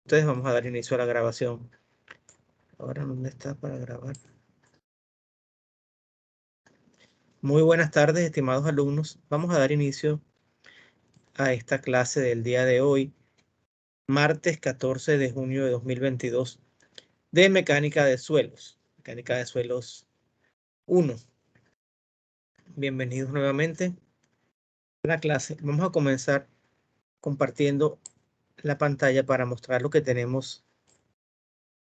Entonces vamos a dar inicio a la grabación. Ahora, ¿dónde está para grabar? Muy buenas tardes, estimados alumnos. Vamos a dar inicio a esta clase del día de hoy, martes 14 de junio de 2022, de Mecánica de Suelos. Mecánica de Suelos 1. Bienvenidos nuevamente a la clase. Vamos a comenzar compartiendo la pantalla para mostrar lo que tenemos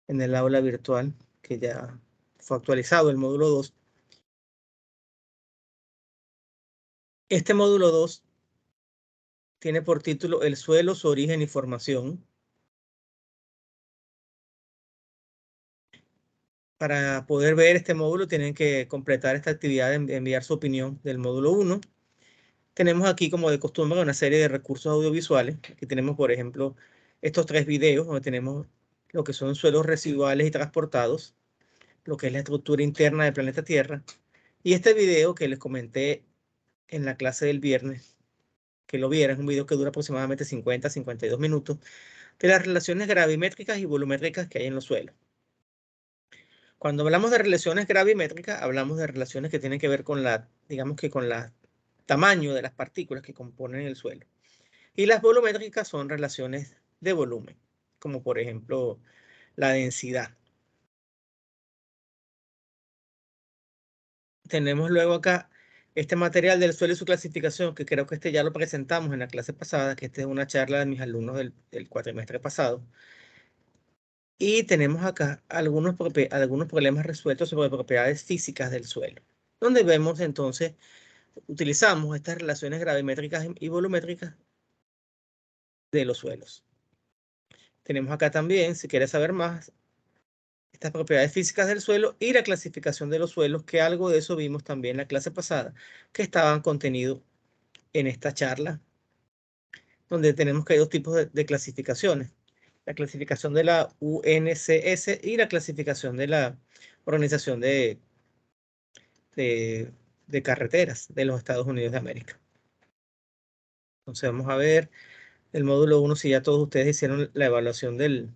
en el aula virtual, que ya fue actualizado, el módulo 2. Este módulo 2 tiene por título El suelo, su origen y formación. Para poder ver este módulo tienen que completar esta actividad de enviar su opinión del módulo 1. Tenemos aquí, como de costumbre, una serie de recursos audiovisuales. Aquí tenemos, por ejemplo, estos 3 videos donde tenemos lo que son suelos residuales y transportados, lo que es la estructura interna del planeta Tierra, y este video que les comenté en la clase del viernes, que lo vieran, es un video que dura aproximadamente 50-52 minutos, de las relaciones gravimétricas y volumétricas que hay en los suelos. Cuando hablamos de relaciones gravimétricas, hablamos de relaciones que tienen que ver con la, digamos que con el tamaño de las partículas que componen el suelo. Y las volumétricas son relaciones de volumen, como por ejemplo la densidad. Tenemos luego acá este material del suelo y su clasificación, que creo que este ya lo presentamos en la clase pasada, que esta es una charla de mis alumnos del cuatrimestre pasado. Y tenemos acá algunos problemas resueltos sobre propiedades físicas del suelo, donde vemos entonces, utilizamos estas relaciones gravimétricas y volumétricas de los suelos. Tenemos acá también, si quieres saber más, estas propiedades físicas del suelo y la clasificación de los suelos, que algo de eso vimos también en la clase pasada, que estaban contenidos en esta charla, donde tenemos que hay 2 tipos de clasificaciones. La clasificación de la UNCS y la clasificación de la Organización de Carreteras de los Estados Unidos de América. Entonces vamos a ver el módulo 1, si ya todos ustedes hicieron la evaluación del...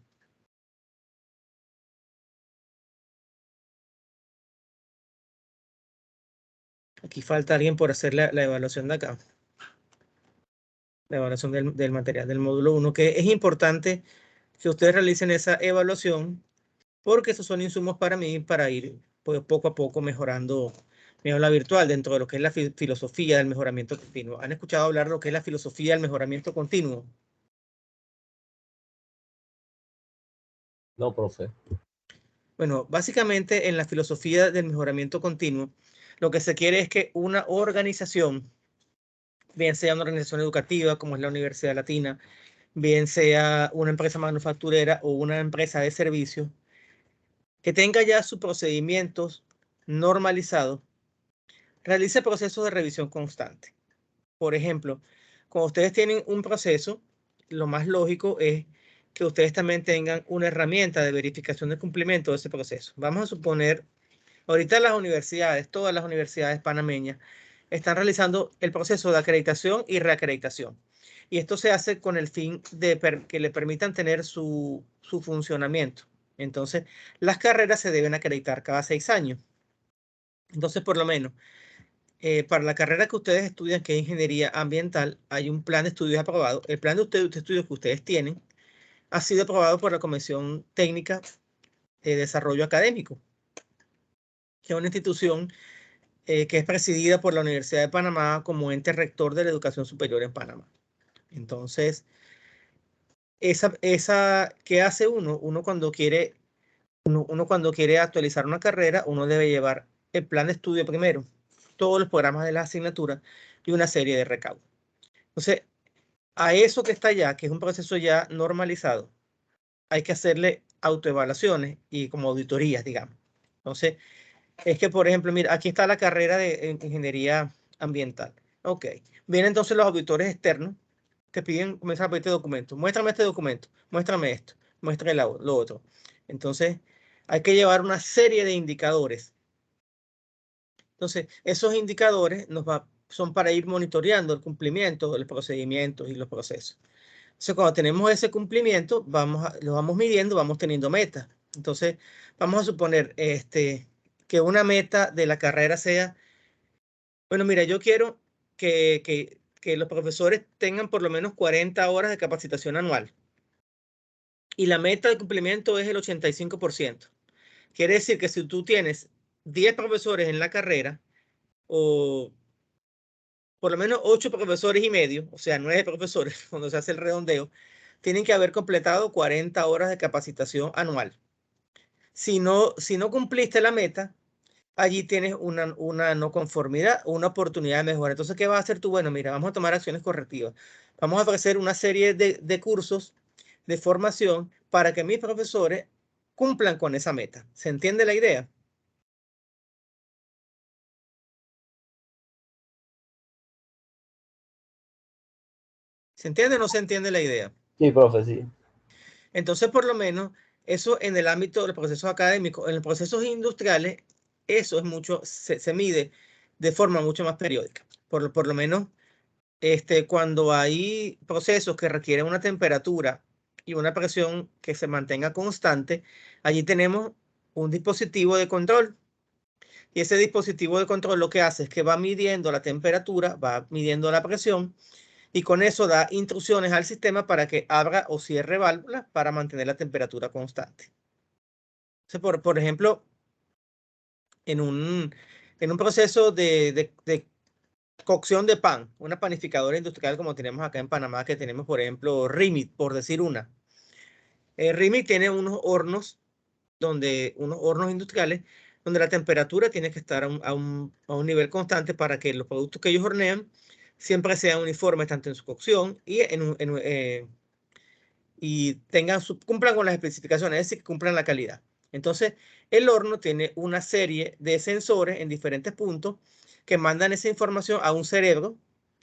Aquí falta alguien por hacer la evaluación de acá. La evaluación del material del módulo 1, que es importante que ustedes realicen esa evaluación, porque esos son insumos para mí para ir pues, poco a poco mejorando mi aula virtual dentro de lo que es la filosofía del mejoramiento continuo. ¿Han escuchado hablar de lo que es la filosofía del mejoramiento continuo? No, profe. Bueno, básicamente en la filosofía del mejoramiento continuo, lo que se quiere es que una organización, bien sea una organización educativa como es la Universidad Latina, bien sea una empresa manufacturera o una empresa de servicios, que tenga ya sus procedimientos normalizados, realice procesos de revisión constante. Por ejemplo, cuando ustedes tienen un proceso, lo más lógico es que ustedes también tengan una herramienta de verificación de cumplimiento de ese proceso. Vamos a suponer, ahorita las universidades, todas las universidades panameñas, están realizando el proceso de acreditación y reacreditación. Y esto se hace con el fin de que le permitan tener su funcionamiento. Entonces, las carreras se deben acreditar cada 6 años. Entonces, por lo menos, para la carrera que ustedes estudian, que es ingeniería ambiental, hay un plan de estudios aprobado. El plan de estudios que ustedes tienen ha sido aprobado por la Comisión Técnica de Desarrollo Académico, que es una institución que es presidida por la Universidad de Panamá como ente rector de la educación superior en Panamá. Entonces, ¿qué hace uno? Uno cuando quiere actualizar una carrera, uno debe llevar el plan de estudio primero, todos los programas de la asignatura y una serie de recaudos. Entonces, a eso que está allá, que es un proceso ya normalizado, hay que hacerle autoevaluaciones y como auditorías, digamos. Entonces, es que, por ejemplo, mira, aquí está la carrera de ingeniería ambiental. Ok. Vienen entonces los auditores externos que piden, comienzan a pedirte documentos. Muéstrame este documento, muéstrame esto, muéstrame lo otro. Entonces, hay que llevar una serie de indicadores. Entonces, esos indicadores son para ir monitoreando el cumplimiento de los procedimientos y los procesos. Entonces, cuando tenemos ese cumplimiento, lo vamos midiendo, vamos teniendo metas. Entonces, vamos a suponer que una meta de la carrera sea, bueno, mira, yo quiero que los profesores tengan por lo menos 40 horas de capacitación anual. Y la meta de cumplimiento es el 85%. Quiere decir que si tú tienes 10 profesores en la carrera, o por lo menos 8 profesores y medio, o sea, 9 profesores, cuando se hace el redondeo, tienen que haber completado 40 horas de capacitación anual. Si no cumpliste la meta, allí tienes una no conformidad, una oportunidad de mejora. Entonces, ¿qué vas a hacer tú? Bueno, mira, vamos a tomar acciones correctivas. Vamos a ofrecer una serie de cursos de formación para que mis profesores cumplan con esa meta. ¿Se entiende la idea? ¿Se entiende o no se entiende la idea? Sí, profe, sí. Entonces, por lo menos, eso en el ámbito de los procesos académicos, en los procesos industriales, eso es mucho, se mide de forma mucho más periódica. Por lo menos, cuando hay procesos que requieren una temperatura y una presión que se mantenga constante, allí tenemos un dispositivo de control. Y ese dispositivo de control lo que hace es que va midiendo la temperatura, va midiendo la presión, y con eso da instrucciones al sistema para que abra o cierre válvulas para mantener la temperatura constante. Entonces, por ejemplo, en un proceso de cocción de pan, una panificadora industrial como tenemos acá en Panamá, que tenemos, por ejemplo, RIMIT, por decir una. RIMIT tiene unos hornos industriales donde la temperatura tiene que estar a un nivel constante para que los productos que ellos hornean siempre sean uniformes tanto en su cocción y cumplan con las especificaciones, es decir, que cumplan la calidad. Entonces, el horno tiene una serie de sensores en diferentes puntos que mandan esa información a un cerebro,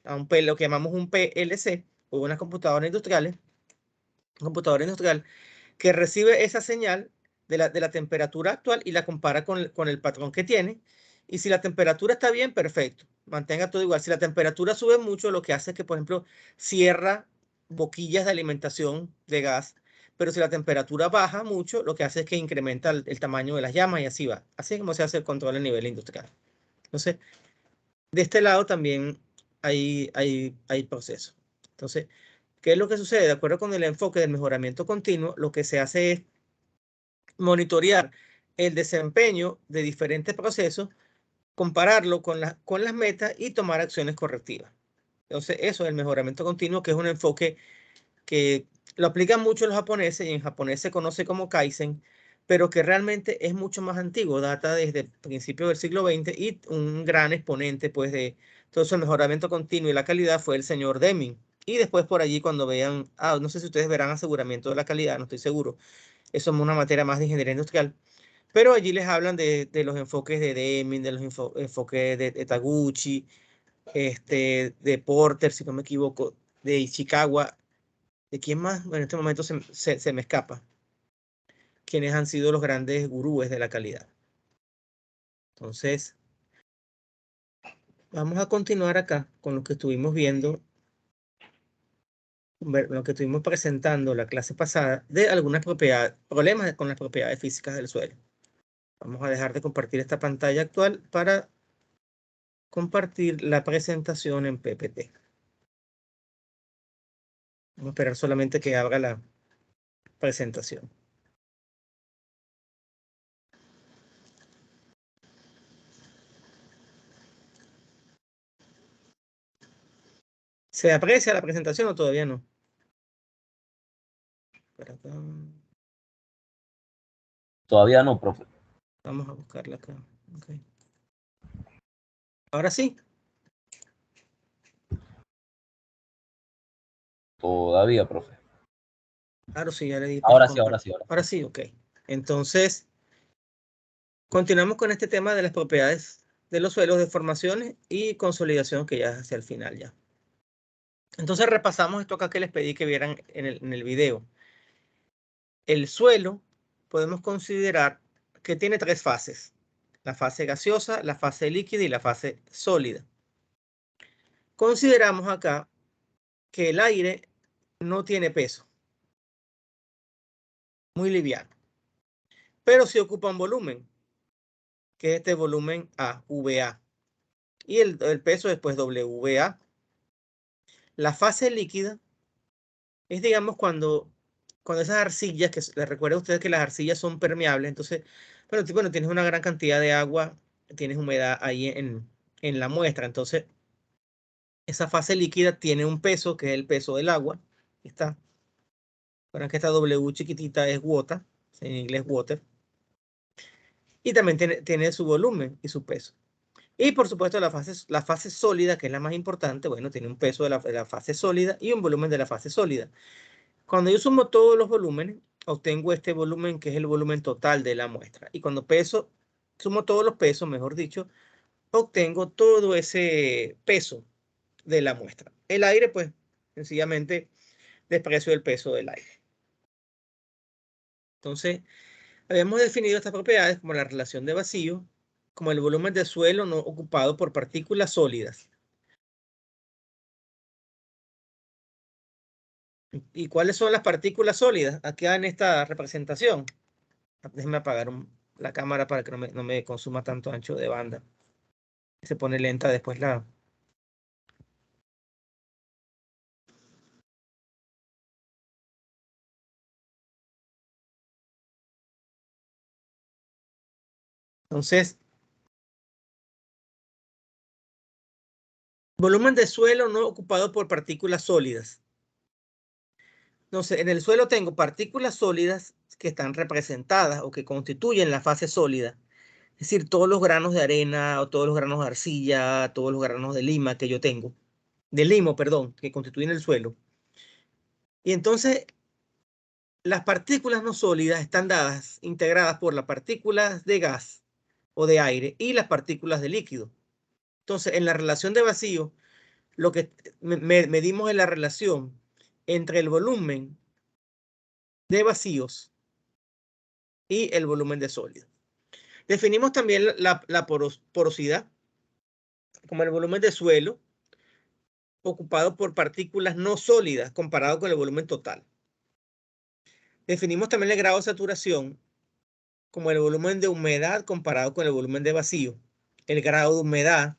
lo que llamamos un PLC o una computadora industrial, que recibe esa señal de la temperatura actual y la compara con el patrón que tiene. Y si la temperatura está bien, perfecto, mantenga todo igual. Si la temperatura sube mucho, lo que hace es que, por ejemplo, cierra boquillas de alimentación de gas. Pero si la temperatura baja mucho, lo que hace es que incrementa el tamaño de las llamas y así va. Así es como se hace el control a nivel industrial. Entonces, de este lado también hay procesos. Entonces, ¿qué es lo que sucede? De acuerdo con el enfoque del mejoramiento continuo, lo que se hace es monitorear el desempeño de diferentes procesos, compararlo con las metas y tomar acciones correctivas. Entonces, eso es el mejoramiento continuo, que es un enfoque que lo aplican mucho los japoneses y en japonés se conoce como Kaizen, pero que realmente es mucho más antiguo, data desde principios del siglo XX y un gran exponente pues de todo ese mejoramiento continuo y la calidad fue el señor Deming. Y después por allí cuando vean, no sé si ustedes verán aseguramiento de la calidad, no estoy seguro, eso es una materia más de ingeniería industrial, pero allí les hablan de los enfoques de Deming, de los enfoques de Taguchi, de Porter, si no me equivoco, de Ishikawa. ¿De quién más? Bueno, en este momento se me escapa. Quienes han sido los grandes gurúes de la calidad. Entonces, vamos a continuar acá con lo que estuvimos viendo, lo que estuvimos presentando la clase pasada de algunas problemas con las propiedades físicas del suelo. Vamos a dejar de compartir esta pantalla actual para compartir la presentación en PPT. Vamos a esperar solamente que abra la presentación. ¿Se aprecia la presentación o todavía no? Por acá. Todavía no, profe. Vamos a buscarla acá. Okay. Ahora sí. Todavía, profe. Claro, sí, ya le di. Ahora sí, ahora sí. Ahora sí, ok. Entonces, continuamos con este tema de las propiedades de los suelos, deformaciones y consolidación, que ya es hacia el final ya. Entonces repasamos esto acá que les pedí que vieran en el video. El suelo podemos considerar que tiene tres fases: la fase gaseosa, la fase líquida y la fase sólida. Consideramos acá que el aire no tiene peso. Muy liviano. Pero sí ocupa un volumen, que es este volumen A, VA. Y el peso después WA. La fase líquida es, digamos, cuando esas arcillas, que les recuerdo a ustedes que las arcillas son permeables, entonces, bueno, tienes una gran cantidad de agua, tienes humedad ahí en la muestra, entonces esa fase líquida tiene un peso, que es el peso del agua. Está. Recuerden que esta W chiquitita es water, en inglés water. Y también tiene su volumen y su peso. Y por supuesto la fase sólida, que es la más importante, bueno, tiene un peso de la fase sólida y un volumen de la fase sólida. Cuando yo sumo todos los volúmenes, obtengo este volumen que es el volumen total de la muestra. Y cuando sumo todos los pesos, mejor dicho, obtengo todo ese peso de la muestra. El aire, pues, sencillamente desprecio el peso del aire. Entonces, habíamos definido estas propiedades como la relación de vacío, como el volumen de suelo no ocupado por partículas sólidas. ¿Y cuáles son las partículas sólidas? Aquí en esta representación. Déjenme apagar la cámara para que no me consuma tanto ancho de banda. Se pone lenta después la... Entonces, volumen de suelo no ocupado por partículas sólidas. Entonces, en el suelo tengo partículas sólidas que están representadas o que constituyen la fase sólida. Es decir, todos los granos de arena o todos los granos de arcilla, todos los granos de lima que yo tengo. De limo, perdón, que constituyen el suelo. Y entonces, las partículas no sólidas están integradas por las partículas de gas o de aire y las partículas de líquido. Entonces, en la relación de vacío, lo que medimos es la relación entre el volumen de vacíos y el volumen de sólidos. Definimos también la porosidad como el volumen de suelo ocupado por partículas no sólidas comparado con el volumen total. Definimos también el grado de saturación como el volumen de humedad comparado con el volumen de vacío. El grado de humedad,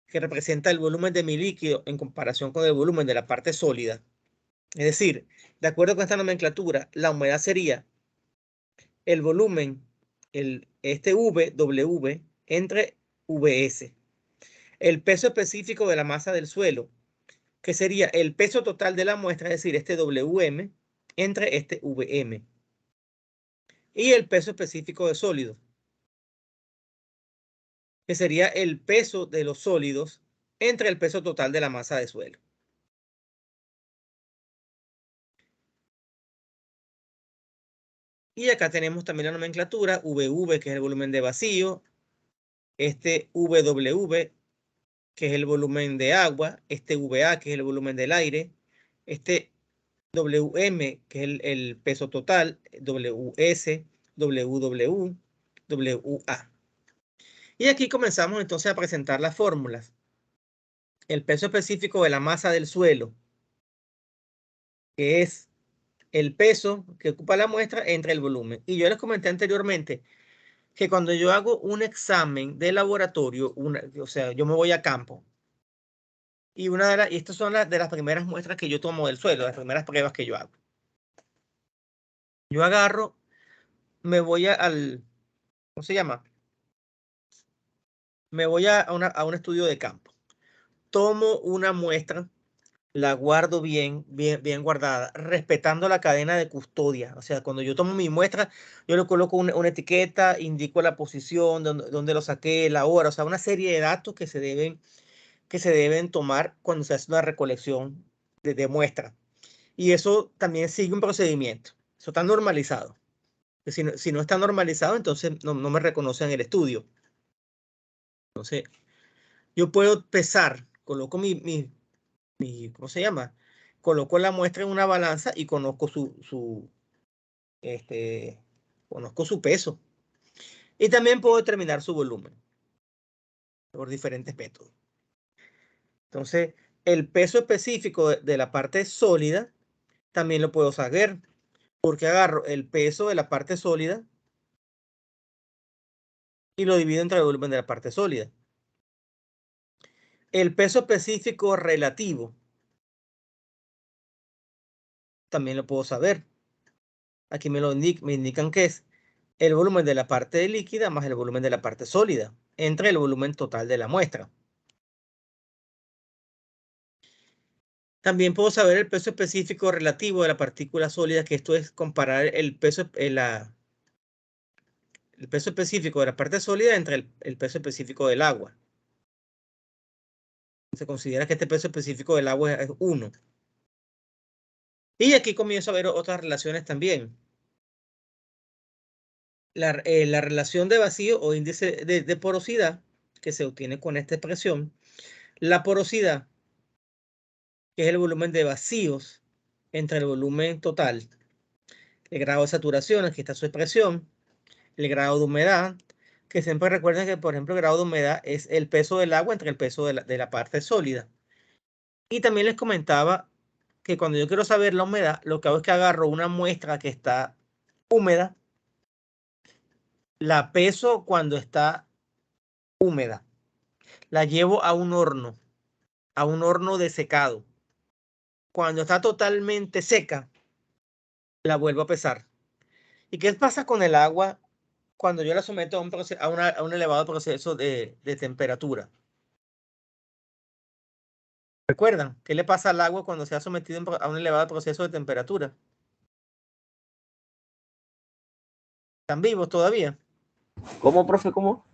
que representa el volumen de mi líquido en comparación con el volumen de la parte sólida. Es decir, de acuerdo con esta nomenclatura, la humedad sería el volumen, este W entre Vs. El peso específico de la masa del suelo, que sería el peso total de la muestra, es decir, este Wm entre este Vm. Y el peso específico de sólidos, que sería el peso de los sólidos entre el peso total de la masa de suelo. Y acá tenemos también la nomenclatura VV, que es el volumen de vacío, este VW, que es el volumen de agua, este VA, que es el volumen del aire, este WM, que es el peso total, WS, WW, WA. Y aquí comenzamos entonces a presentar las fórmulas. El peso específico de la masa del suelo, que es el peso que ocupa la muestra entre el volumen. Y yo les comenté anteriormente que cuando yo hago un examen de laboratorio, o sea, yo me voy a campo, y estas son de las primeras muestras que yo tomo del suelo, las primeras pruebas que yo hago. Yo agarro, me voy ¿cómo se llama? Me voy a un estudio de campo. Tomo una muestra, la guardo bien guardada, respetando la cadena de custodia. O sea, cuando yo tomo mi muestra, yo le coloco una etiqueta, indico la posición, donde lo saqué, la hora, o sea, una serie de datos que se deben tomar cuando se hace una recolección de muestra. Y eso también sigue un procedimiento. Eso está normalizado. Si no está normalizado, entonces no me reconocen el estudio. Entonces, yo puedo pesar, coloco ¿cómo se llama? Coloco la muestra en una balanza y conozco conozco su peso. Y también puedo determinar su volumen por diferentes métodos. Entonces, el peso específico de la parte sólida también lo puedo saber, porque agarro el peso de la parte sólida y lo divido entre el volumen de la parte sólida. El peso específico relativo también lo puedo saber. Aquí me indican que es el volumen de la parte líquida más el volumen de la parte sólida, entre el volumen total de la muestra. También puedo saber el peso específico relativo de la partícula sólida, que esto es comparar el peso específico de la parte sólida entre el peso específico del agua. Se considera que este peso específico del agua es 1. Y aquí comienzo a ver otras relaciones también. La relación de vacío o índice de porosidad que se obtiene con esta expresión. La porosidad, que es el volumen de vacíos entre el volumen total. El grado de saturación, aquí está su expresión. El grado de humedad, que siempre recuerden que, por ejemplo, el grado de humedad es el peso del agua entre el peso de la parte sólida. Y también les comentaba que cuando yo quiero saber la humedad, lo que hago es que agarro una muestra que está húmeda, la peso cuando está húmeda, la llevo a un horno de secado. Cuando está totalmente seca, la vuelvo a pesar. ¿Y qué pasa con el agua cuando yo la someto a un elevado proceso de temperatura? ¿Recuerdan qué le pasa al agua cuando se ha sometido a un elevado proceso de temperatura? ¿Están vivos todavía? ¿Cómo, profe? ¿Cómo?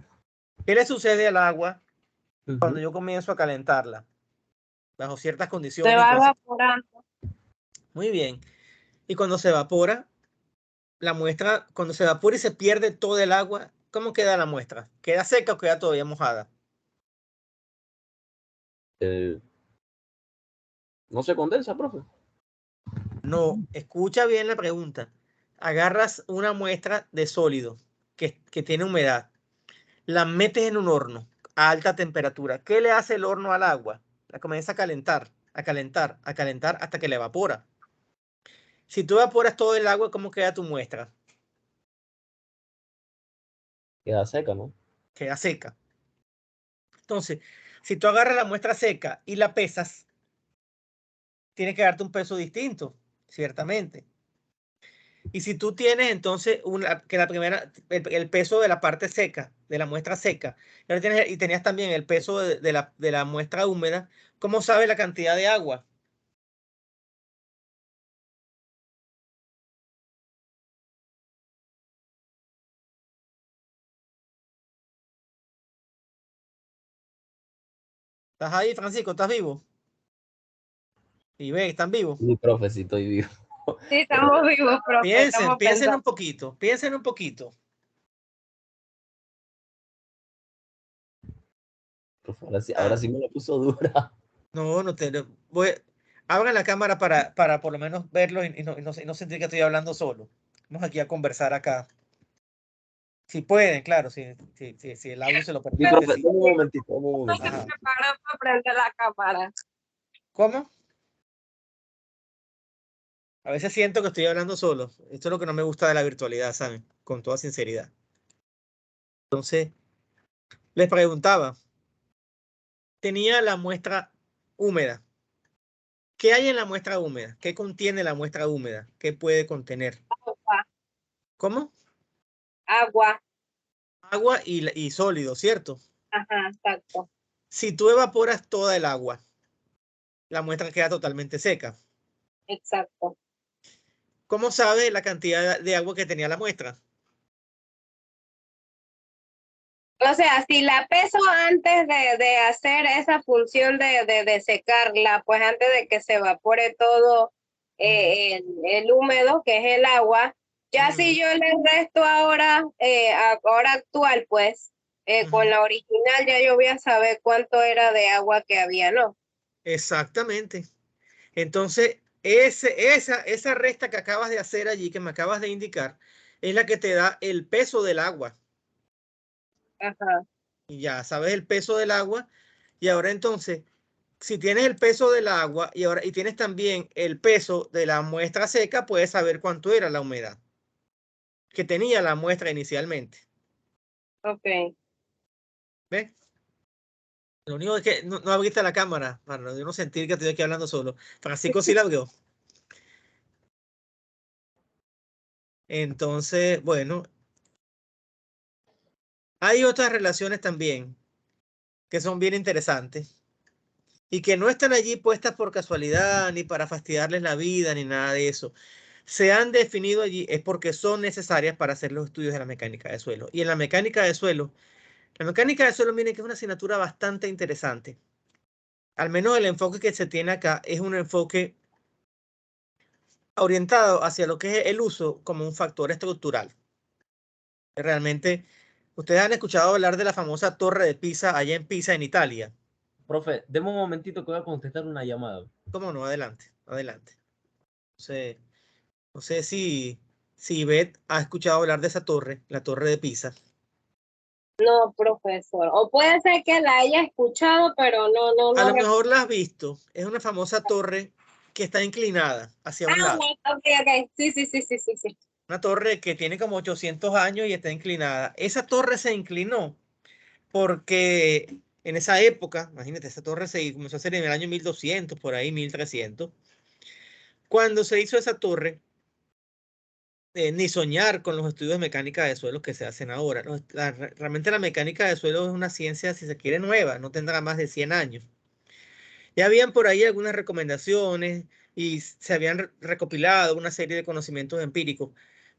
¿Qué le sucede al agua cuando yo comienzo a calentarla? Bajo ciertas Se condiciones. va evaporando. Muy bien. Y cuando se evapora, la muestra, cuando se evapora y se pierde todo el agua, ¿cómo queda la muestra? ¿Queda seca o queda todavía mojada? ¿No se condensa, profe? No, escucha bien la pregunta. Agarras una muestra de sólido que tiene humedad, la metes en un horno a alta temperatura. ¿Qué le hace el horno al agua? La comienza a calentar, a calentar, a calentar hasta que la evapora. Si tú evaporas todo el agua, ¿cómo queda tu muestra? Queda seca, ¿no? Queda seca. Entonces, si tú agarras la muestra seca y la pesas, tiene que darte un peso distinto, ciertamente. Y si tú tienes entonces que la primera, el peso de la parte seca, de la muestra seca, y tenías también el peso de la muestra húmeda, ¿cómo sabes la cantidad de agua? ¿Estás ahí, Francisco? ¿Estás vivo? Y ve, ¿están vivos? Sí, profe, sí estoy vivo. Sí, estamos vivos, profe. Estamos Piensen pensando. un poquito, piensen un poquito. Profe, ahora sí me la puso dura. No, abran la cámara para por lo menos verlo y no sentir que estoy hablando solo. Vamos aquí a conversar acá. Si pueden, claro, si el audio se lo Sí, permite, profe, sí. un momentito, un No momentito. se Ajá. preparó para prender la cámara. ¿Cómo? A veces siento que estoy hablando solo. Esto es lo que no me gusta de la virtualidad, ¿saben? Con toda sinceridad. Entonces, les preguntaba, tenía la muestra húmeda. ¿Qué hay en la muestra húmeda? ¿Qué contiene la muestra húmeda? ¿Qué puede contener? Agua. ¿Cómo? Agua. Agua y sólido, ¿cierto? Ajá, exacto. Si tú evaporas toda el agua, la muestra queda totalmente seca. Exacto. ¿Cómo sabe la cantidad de agua que tenía la muestra? O sea, si la peso antes de hacer esa función de secarla, pues antes de que se evapore todo el húmedo, que es el agua, ya si yo le resto ahora, ahora actual, pues con la original ya yo voy a saber cuánto era de agua que había, ¿no? Exactamente. Entonces, esa resta que acabas de hacer allí, que me acabas de indicar, es la que te da el peso del agua. Ajá. Y ya sabes el peso del agua. Y ahora entonces, si tienes el peso del agua y tienes también el peso de la muestra seca, puedes saber cuánto era la humedad que tenía la muestra inicialmente. Ok. ¿Ves? Lo único es que no abriste la cámara para no sentir que estoy aquí hablando solo. Francisco sí la abrió. Entonces, bueno, hay otras relaciones también que son bien interesantes y que no están allí puestas por casualidad, ni para fastidiarles la vida, ni nada de eso. Se han definido allí es porque son necesarias para hacer los estudios de la mecánica de suelo. Y en la mecánica de suelo, miren que es una asignatura bastante interesante. Al menos el enfoque que se tiene acá es un enfoque orientado hacia lo que es el uso como un factor estructural. Realmente, ustedes han escuchado hablar de la famosa Torre de Pisa allá en Pisa, en Italia. Profe, deme un momentito que voy a contestar una llamada. ¿Cómo no? Adelante, adelante. No sé si Beth ha escuchado hablar de esa torre, la Torre de Pisa. No, profesor. O puede ser que la haya escuchado, pero A no lo mejor la has visto. Es una famosa torre que está inclinada hacia un lado. ok, ok. Sí, sí, sí, sí, sí, sí. Una torre que tiene como 800 años y está inclinada. Esa torre se inclinó porque en esa época, imagínate, esa torre se comenzó a hacer en el año 1200, por ahí 1300. Cuando se hizo esa torre, ni soñar con los estudios de mecánica de suelos que se hacen ahora. Realmente la mecánica de suelos es una ciencia, si se quiere, nueva, no tendrá más de 100 años. Ya habían por ahí algunas recomendaciones y se habían recopilado una serie de conocimientos empíricos,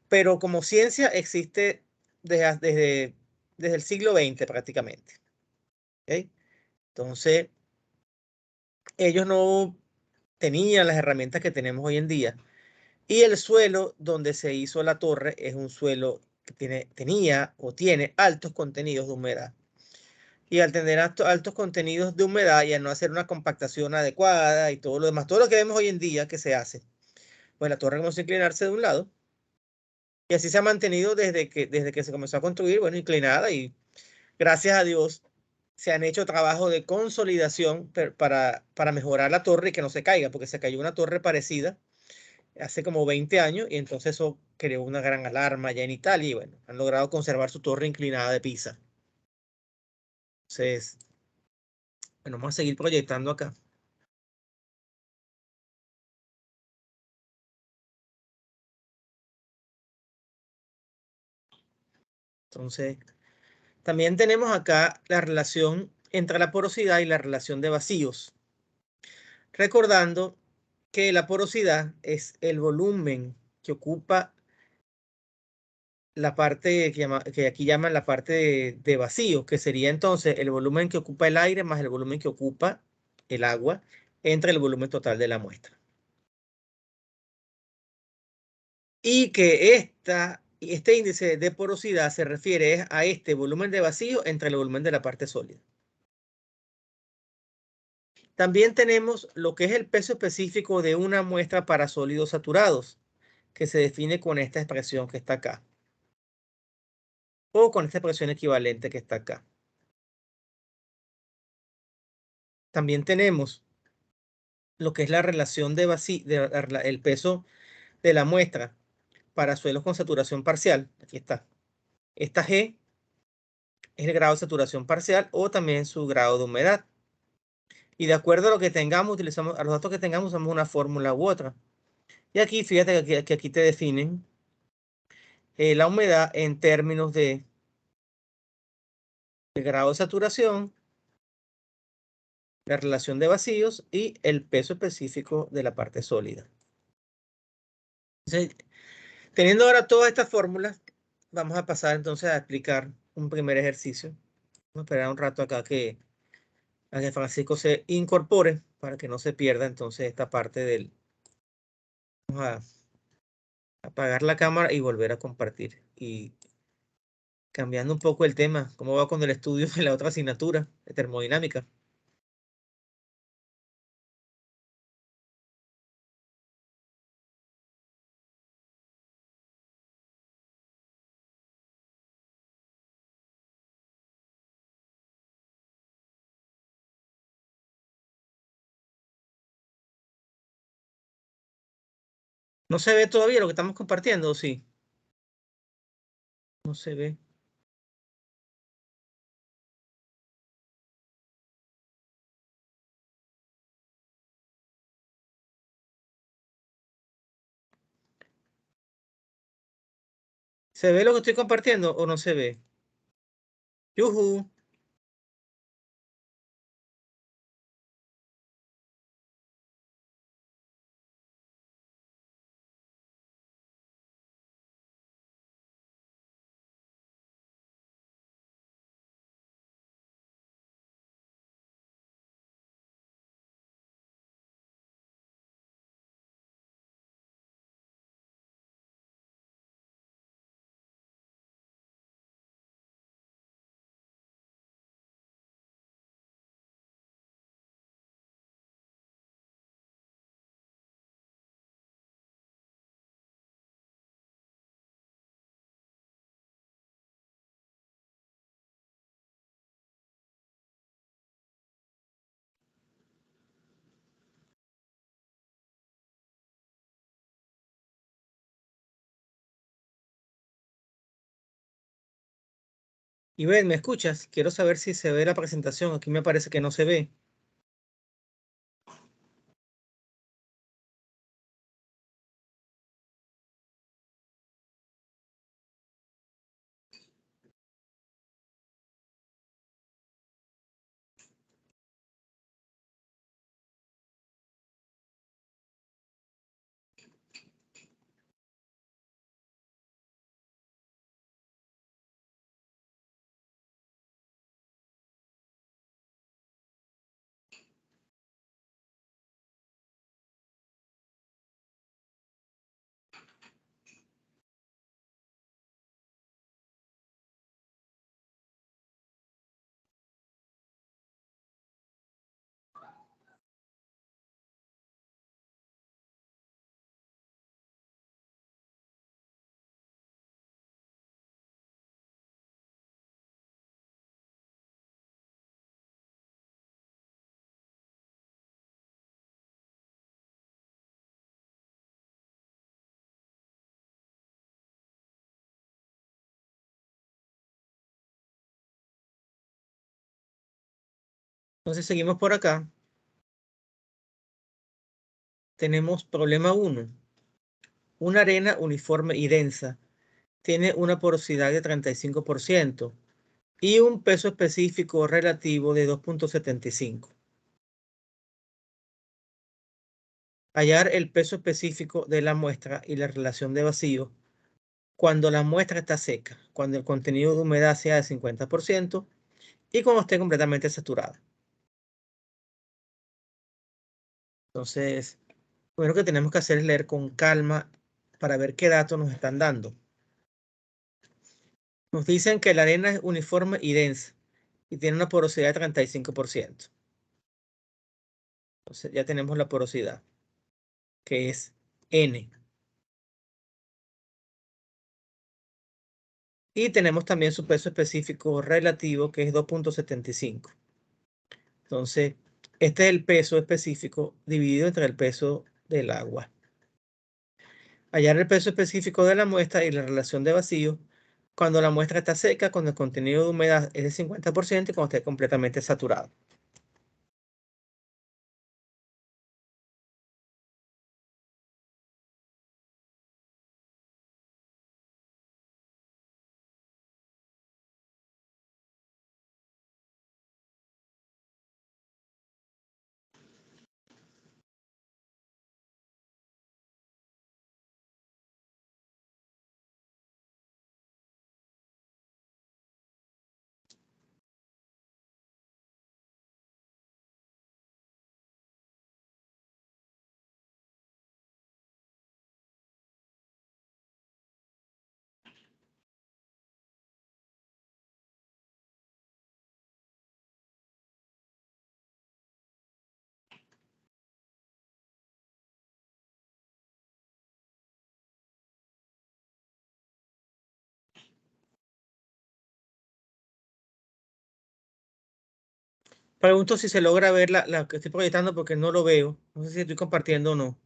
pero como ciencia existe desde el siglo XX prácticamente. ¿Ok? Entonces, ellos no tenían las herramientas que tenemos hoy en día. Y el suelo donde se hizo la torre es un suelo que tenía o tiene altos contenidos de humedad. Y al tener altos contenidos de humedad y al no hacer una compactación adecuada y todo lo demás, todo lo que vemos hoy en día que se hace, pues la torre comenzó a inclinarse de un lado y así se ha mantenido desde que se comenzó a construir, bueno, inclinada, y gracias a Dios se han hecho trabajos de consolidación para mejorar la torre y que no se caiga, porque se cayó una torre parecida hace como 20 años y entonces eso creó una gran alarma allá en Italia y bueno, han logrado conservar su torre inclinada de Pisa. Entonces, bueno, vamos a seguir proyectando acá. Entonces, también tenemos acá la relación entre la porosidad y la relación de vacíos. Recordando que la porosidad es el volumen que ocupa la parte que aquí llaman la parte de vacío, que sería entonces el volumen que ocupa el aire más el volumen que ocupa el agua entre el volumen total de la muestra. Y que este índice de porosidad se refiere a este volumen de vacío entre el volumen de la parte sólida. También tenemos lo que es el peso específico de una muestra para sólidos saturados, que se define con esta expresión que está acá, o con esta expresión equivalente que está acá. También tenemos lo que es la relación de el peso de la muestra para suelos con saturación parcial. Aquí está. Esta G es el grado de saturación parcial o también su grado de humedad. Y de acuerdo a lo que tengamos, utilizamos, a los datos que tengamos, usamos una fórmula u otra. Y aquí, fíjate que aquí te definen la humedad en términos de el grado de saturación, la relación de vacíos y el peso específico de la parte sólida. Entonces, teniendo ahora todas estas fórmulas, vamos a pasar entonces a explicar un primer ejercicio. Vamos a esperar un rato acá a que Francisco se incorpore para que no se pierda entonces esta parte del... Vamos a apagar la cámara y volver a compartir. Y cambiando un poco el tema, ¿cómo va con el estudio de la otra asignatura de termodinámica? ¿No se ve todavía lo que estamos compartiendo o sí? No se ve. ¿Se ve lo que estoy compartiendo o no se ve? ¡Yujú! Y ven, ¿me escuchas? Quiero saber si se ve la presentación. Aquí me parece que no se ve. Entonces seguimos por acá. Tenemos problema 1. Una arena uniforme y densa tiene una porosidad de 35% y un peso específico relativo de 2.75. Hallar el peso específico de la muestra y la relación de vacío cuando la muestra está seca, cuando el contenido de humedad sea de 50% y cuando esté completamente saturada. Entonces, lo primero que tenemos que hacer es leer con calma para ver qué datos nos están dando. Nos dicen que la arena es uniforme y densa y tiene una porosidad de 35%. Entonces ya tenemos la porosidad, que es N. Y tenemos también su peso específico relativo, que es 2.75. Entonces, este es el peso específico dividido entre el peso del agua. Hallar el peso específico de la muestra y la relación de vacío cuando la muestra está seca, cuando el contenido de humedad es de 50% y cuando esté completamente saturado. Pregunto si se logra ver la que estoy proyectando porque no lo veo. No sé si estoy compartiendo o no.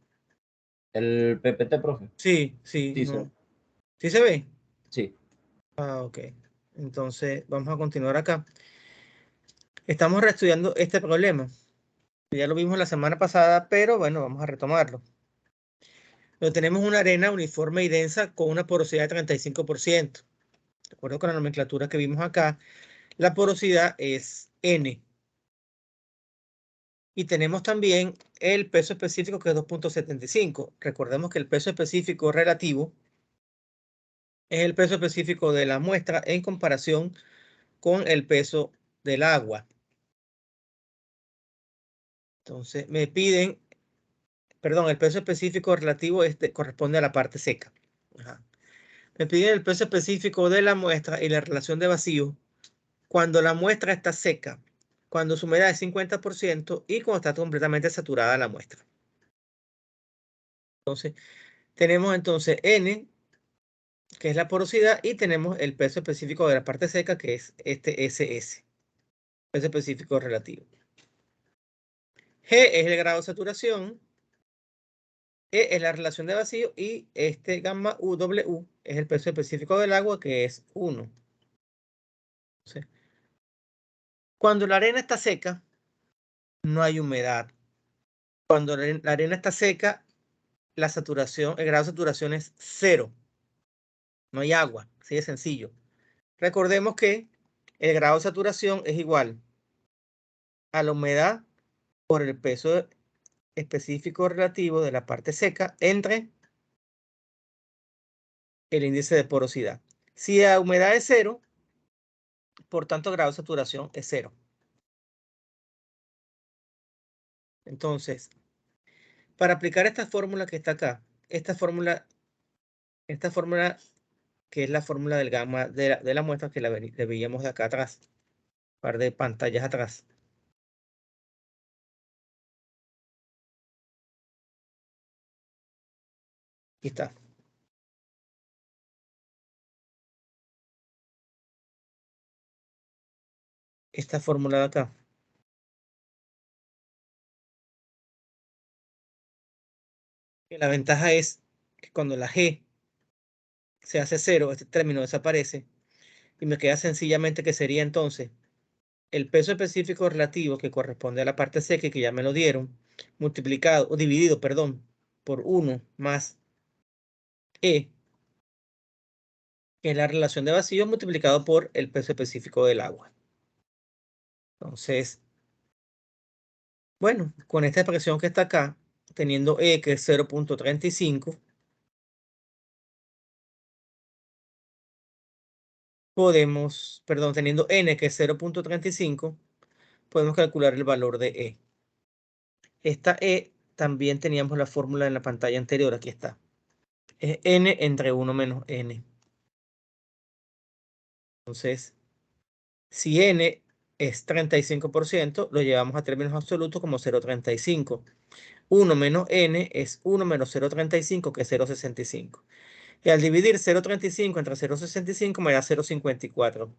El PPT, profe. Sí, Sí, no. ¿Sí se ve? sí. Ah, ok. Entonces, vamos a continuar acá. Estamos reestudiando este problema. Ya lo vimos la semana pasada, pero bueno, vamos a retomarlo. Pero tenemos una arena uniforme y densa con una porosidad de 35%. De acuerdo con la nomenclatura que vimos acá, la porosidad es N. Y tenemos también el peso específico, que es 2.75. Recordemos que el peso específico relativo es el peso específico de la muestra en comparación con el peso del agua. Entonces, me piden, perdón, el peso específico relativo corresponde a la parte seca. Ajá. Me piden el peso específico de la muestra y la relación de vacío cuando la muestra está seca, cuando su humedad es 50% y cuando está completamente saturada la muestra. Entonces, tenemos entonces N, que es la porosidad, y tenemos el peso específico de la parte seca, que es este SS, peso específico relativo. G es el grado de saturación, E es la relación de vacío y este gamma UW es el peso específico del agua, que es 1. Entonces, cuando la arena está seca, no hay humedad. Cuando la arena está seca, la saturación, el grado de saturación es 0. No hay agua, así de sencillo. Recordemos que el grado de saturación es igual a la humedad por el peso específico relativo de la parte seca entre el índice de porosidad. Si la humedad es 0, por tanto el grado de saturación es 0. Entonces, para aplicar esta fórmula que está acá, esta fórmula que es la fórmula del gamma de la muestra que la veíamos de acá atrás, un par de pantallas atrás. Aquí está. Esta fórmula de acá. La ventaja es que cuando la G se hace 0, este término desaparece y me queda sencillamente que sería entonces el peso específico relativo que corresponde a la parte seca y que ya me lo dieron, multiplicado o dividido, perdón, por 1 más E, que es la relación de vacío multiplicado por el peso específico del agua. Entonces, bueno, con esta expresión que está acá, teniendo E que es 0.35, podemos, perdón, teniendo N que es 0.35, podemos calcular el valor de E. Esta E también teníamos la fórmula en la pantalla anterior, aquí está. Es N entre 1 menos N. Entonces, si N es 35%, lo llevamos a términos absolutos como 0.35. 1 menos N es 1 menos 0.35, que es 0.65. Y al dividir 0.35 entre 0.65 me da 0.54.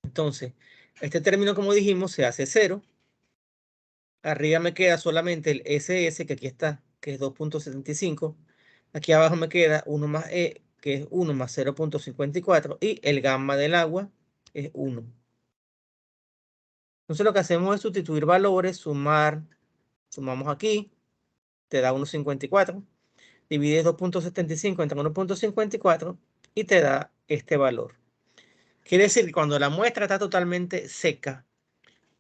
Entonces, este término, como dijimos, se hace 0. Arriba me queda solamente el SS, que aquí está, que es 2.75. Aquí abajo me queda 1 más E, que es 1 más 0.54. Y el gamma del agua es 1. Entonces lo que hacemos es sustituir valores, sumamos aquí, te da 1.54. Divides 2.75 entre 1.54 y te da este valor. Quiere decir que cuando la muestra está totalmente seca,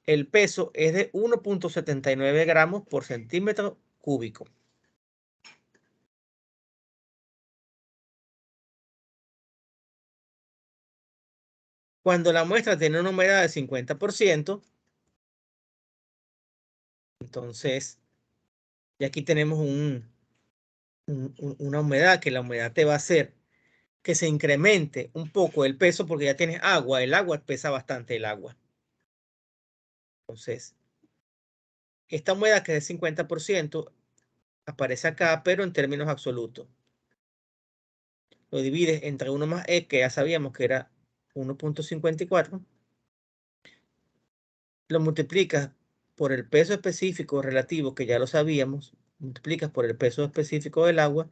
el peso es de 1.79 gramos por centímetro cúbico. Cuando la muestra tiene una humedad de 50%, entonces, y aquí tenemos una humedad, que la humedad te va a hacer que se incremente un poco el peso porque ya tienes agua. El agua pesa bastante el agua. Entonces, esta humedad que es de 50% aparece acá, pero en términos absolutos. Lo divides entre 1 más E, que ya sabíamos que era 1.54. Lo multiplicas por el peso específico relativo, que ya lo sabíamos, multiplicas por el peso específico del agua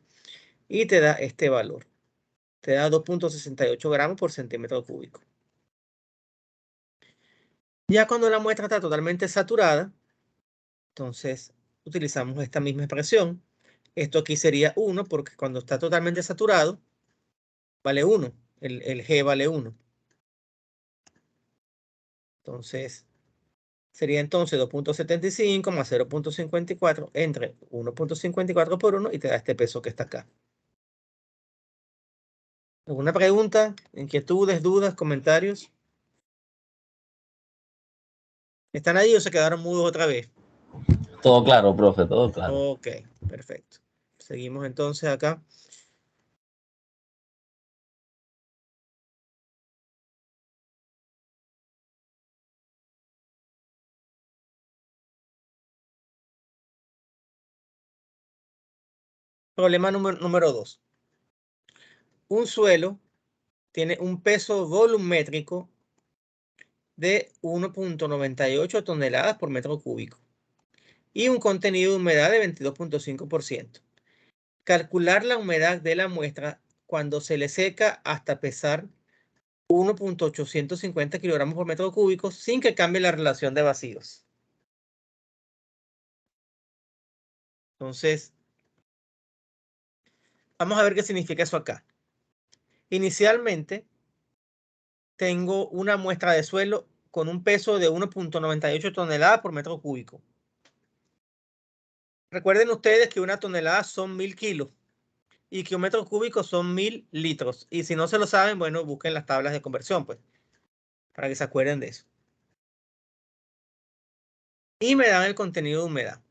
y te da este valor. Te da 2.68 gramos por centímetro cúbico. Ya cuando la muestra está totalmente saturada, entonces utilizamos esta misma expresión. Esto aquí sería 1 porque cuando está totalmente saturado, vale 1. El G vale 1. Entonces, sería entonces 2.75 más 0.54 entre 1.54 por 1 y te da este peso que está acá. ¿Alguna pregunta? ¿Inquietudes, dudas, comentarios? ¿Están ahí o se quedaron mudos otra vez? Todo claro, profe, todo claro. Ok, perfecto. Seguimos entonces acá. Problema número 2. Un suelo tiene un peso volumétrico de 1.98 toneladas por metro cúbico y un contenido de humedad de 22.5%. Calcular la humedad de la muestra cuando se le seca hasta pesar 1.850 kilogramos por metro cúbico sin que cambie la relación de vacíos. Entonces, vamos a ver qué significa eso acá. Inicialmente, tengo una muestra de suelo con un peso de 1.98 toneladas por metro cúbico. Recuerden ustedes que una tonelada son 1000 kilos y que un metro cúbico son 1000 litros. Y si no se lo saben, bueno, busquen las tablas de conversión, pues, para que se acuerden de eso. Y me dan el contenido de humedad.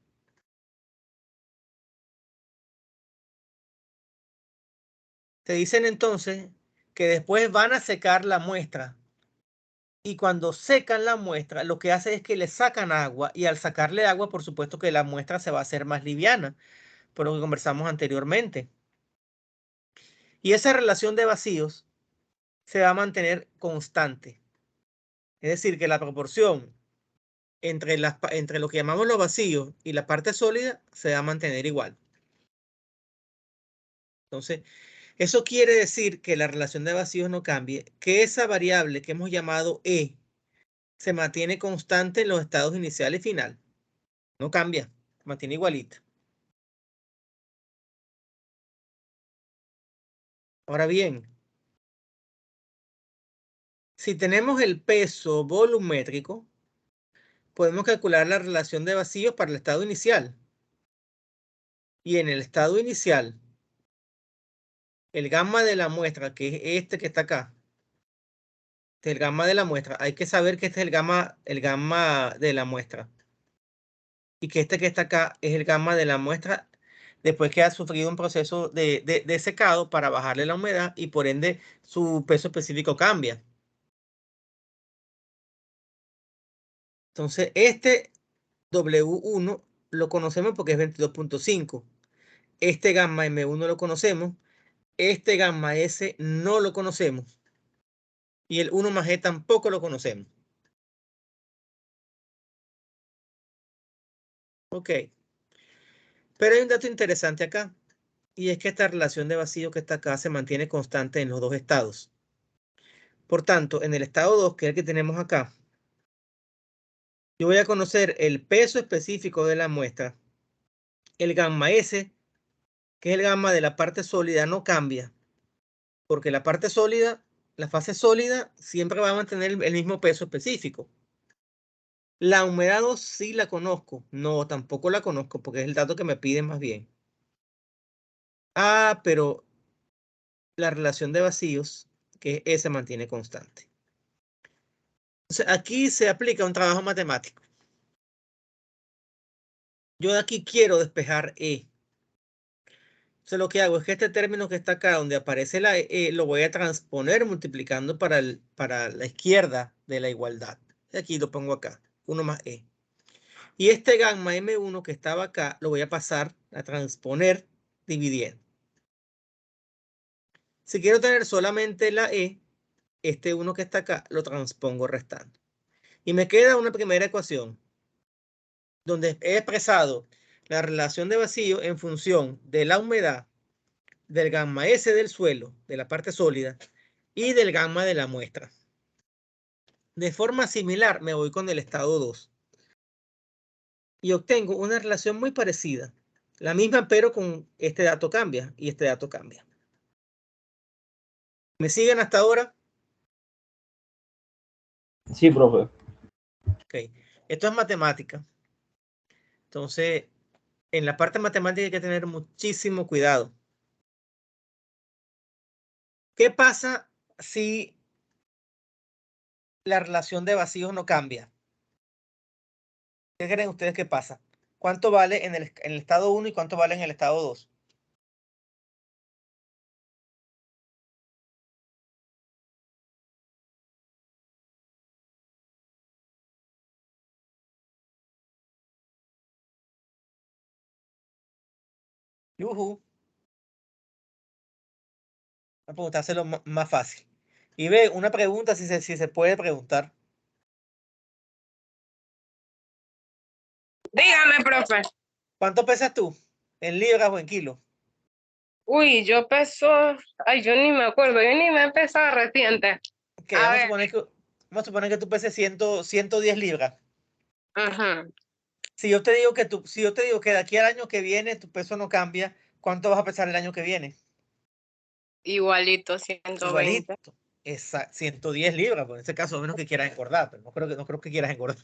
Te dicen entonces que después van a secar la muestra. Y cuando secan la muestra, lo que hace es que le sacan agua. Y al sacarle agua, por supuesto que la muestra se va a hacer más liviana, por lo que conversamos anteriormente. Y esa relación de vacíos se va a mantener constante. Es decir, que la proporción entre lo que llamamos los vacíos y la parte sólida se va a mantener igual. Entonces, eso quiere decir que la relación de vacíos no cambie, que esa variable que hemos llamado E se mantiene constante en los estados inicial y final. No cambia, se mantiene igualita. Ahora bien, si tenemos el peso volumétrico, podemos calcular la relación de vacíos para el estado inicial. Y en el estado inicial, el gamma de la muestra, que es este que está acá, el gamma de la muestra, hay que saber que este es el gamma de la muestra. Y que este que está acá es el gamma de la muestra después que ha sufrido un proceso de secado para bajarle la humedad y por ende su peso específico cambia. Entonces, este W1 lo conocemos porque es 22.5. Este gamma M1 lo conocemos. Este gamma S no lo conocemos. Y el 1 más E tampoco lo conocemos. Ok. Pero hay un dato interesante acá. Y es que esta relación de vacío que está acá se mantiene constante en los dos estados. Por tanto, en el estado 2, que es el que tenemos acá, yo voy a conocer el peso específico de la muestra. El gamma S, que es el gamma de la parte sólida, no cambia. Porque la parte sólida, la fase sólida, siempre va a mantener el mismo peso específico. La humedad 2 sí la conozco. No, tampoco la conozco porque es el dato que me piden más bien. Ah, pero la relación de vacíos, que S mantiene constante. Entonces, aquí se aplica un trabajo matemático. Yo de aquí quiero despejar E. Entonces, lo que hago es que este término que está acá, donde aparece la E, lo voy a transponer multiplicando para la izquierda de la igualdad. Y aquí lo pongo acá, 1 más E. Y este gamma M1 que estaba acá, lo voy a pasar a transponer dividiendo. Si quiero tener solamente la E, este 1 que está acá, lo transpongo restando. Y me queda una primera ecuación, donde he expresado la relación de vacío en función de la humedad, del gamma S del suelo, de la parte sólida, y del gamma de la muestra. De forma similar, me voy con el estado 2. Y obtengo una relación muy parecida. La misma, pero con este dato cambia y este dato cambia. ¿Me siguen hasta ahora? Sí, profe. Ok. Esto es matemática. Entonces, en la parte matemática hay que tener muchísimo cuidado. ¿Qué pasa si la relación de vacíos no cambia? ¿Qué creen ustedes que pasa? ¿Cuánto vale en el estado 1 y cuánto vale en el estado 2? Yuhu. Voy a preguntárselo más fácil. Y ve, una pregunta si se puede preguntar. Dígame, profe. ¿Cuánto pesas tú? ¿En libras o en kilos? Uy, yo peso, ay, yo ni me acuerdo, yo ni me he pesado reciente. Ok, A vamos a ver. suponer que tú peses 110 libras. Ajá. Si yo te digo que de aquí al año que viene tu peso no cambia, ¿cuánto vas a pesar el año que viene? Igualito, 120. Igualito. 110 libras, pues en este caso, a menos que quieras engordar, pero no creo que quieras engordar.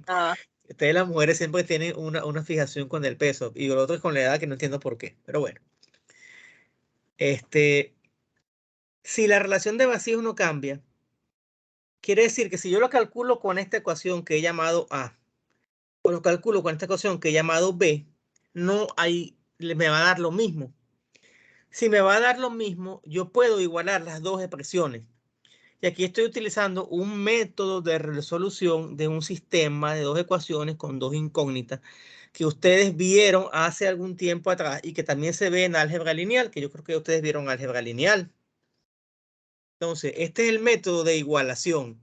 Ah, Ustedes las mujeres siempre tienen una fijación con el peso y lo otro es con la edad que no entiendo por qué, pero bueno. Si la relación de vacíos no cambia, quiere decir que si yo lo calculo con esta ecuación que he llamado A, o lo calculo con esta ecuación que he llamado B, me va a dar lo mismo. Si me va a dar lo mismo, yo puedo igualar las dos expresiones. Y aquí estoy utilizando un método de resolución de un sistema de dos ecuaciones con dos incógnitas que ustedes vieron hace algún tiempo atrás y que también se ve en álgebra lineal, que yo creo que ustedes vieron álgebra lineal. Entonces, este es el método de igualación,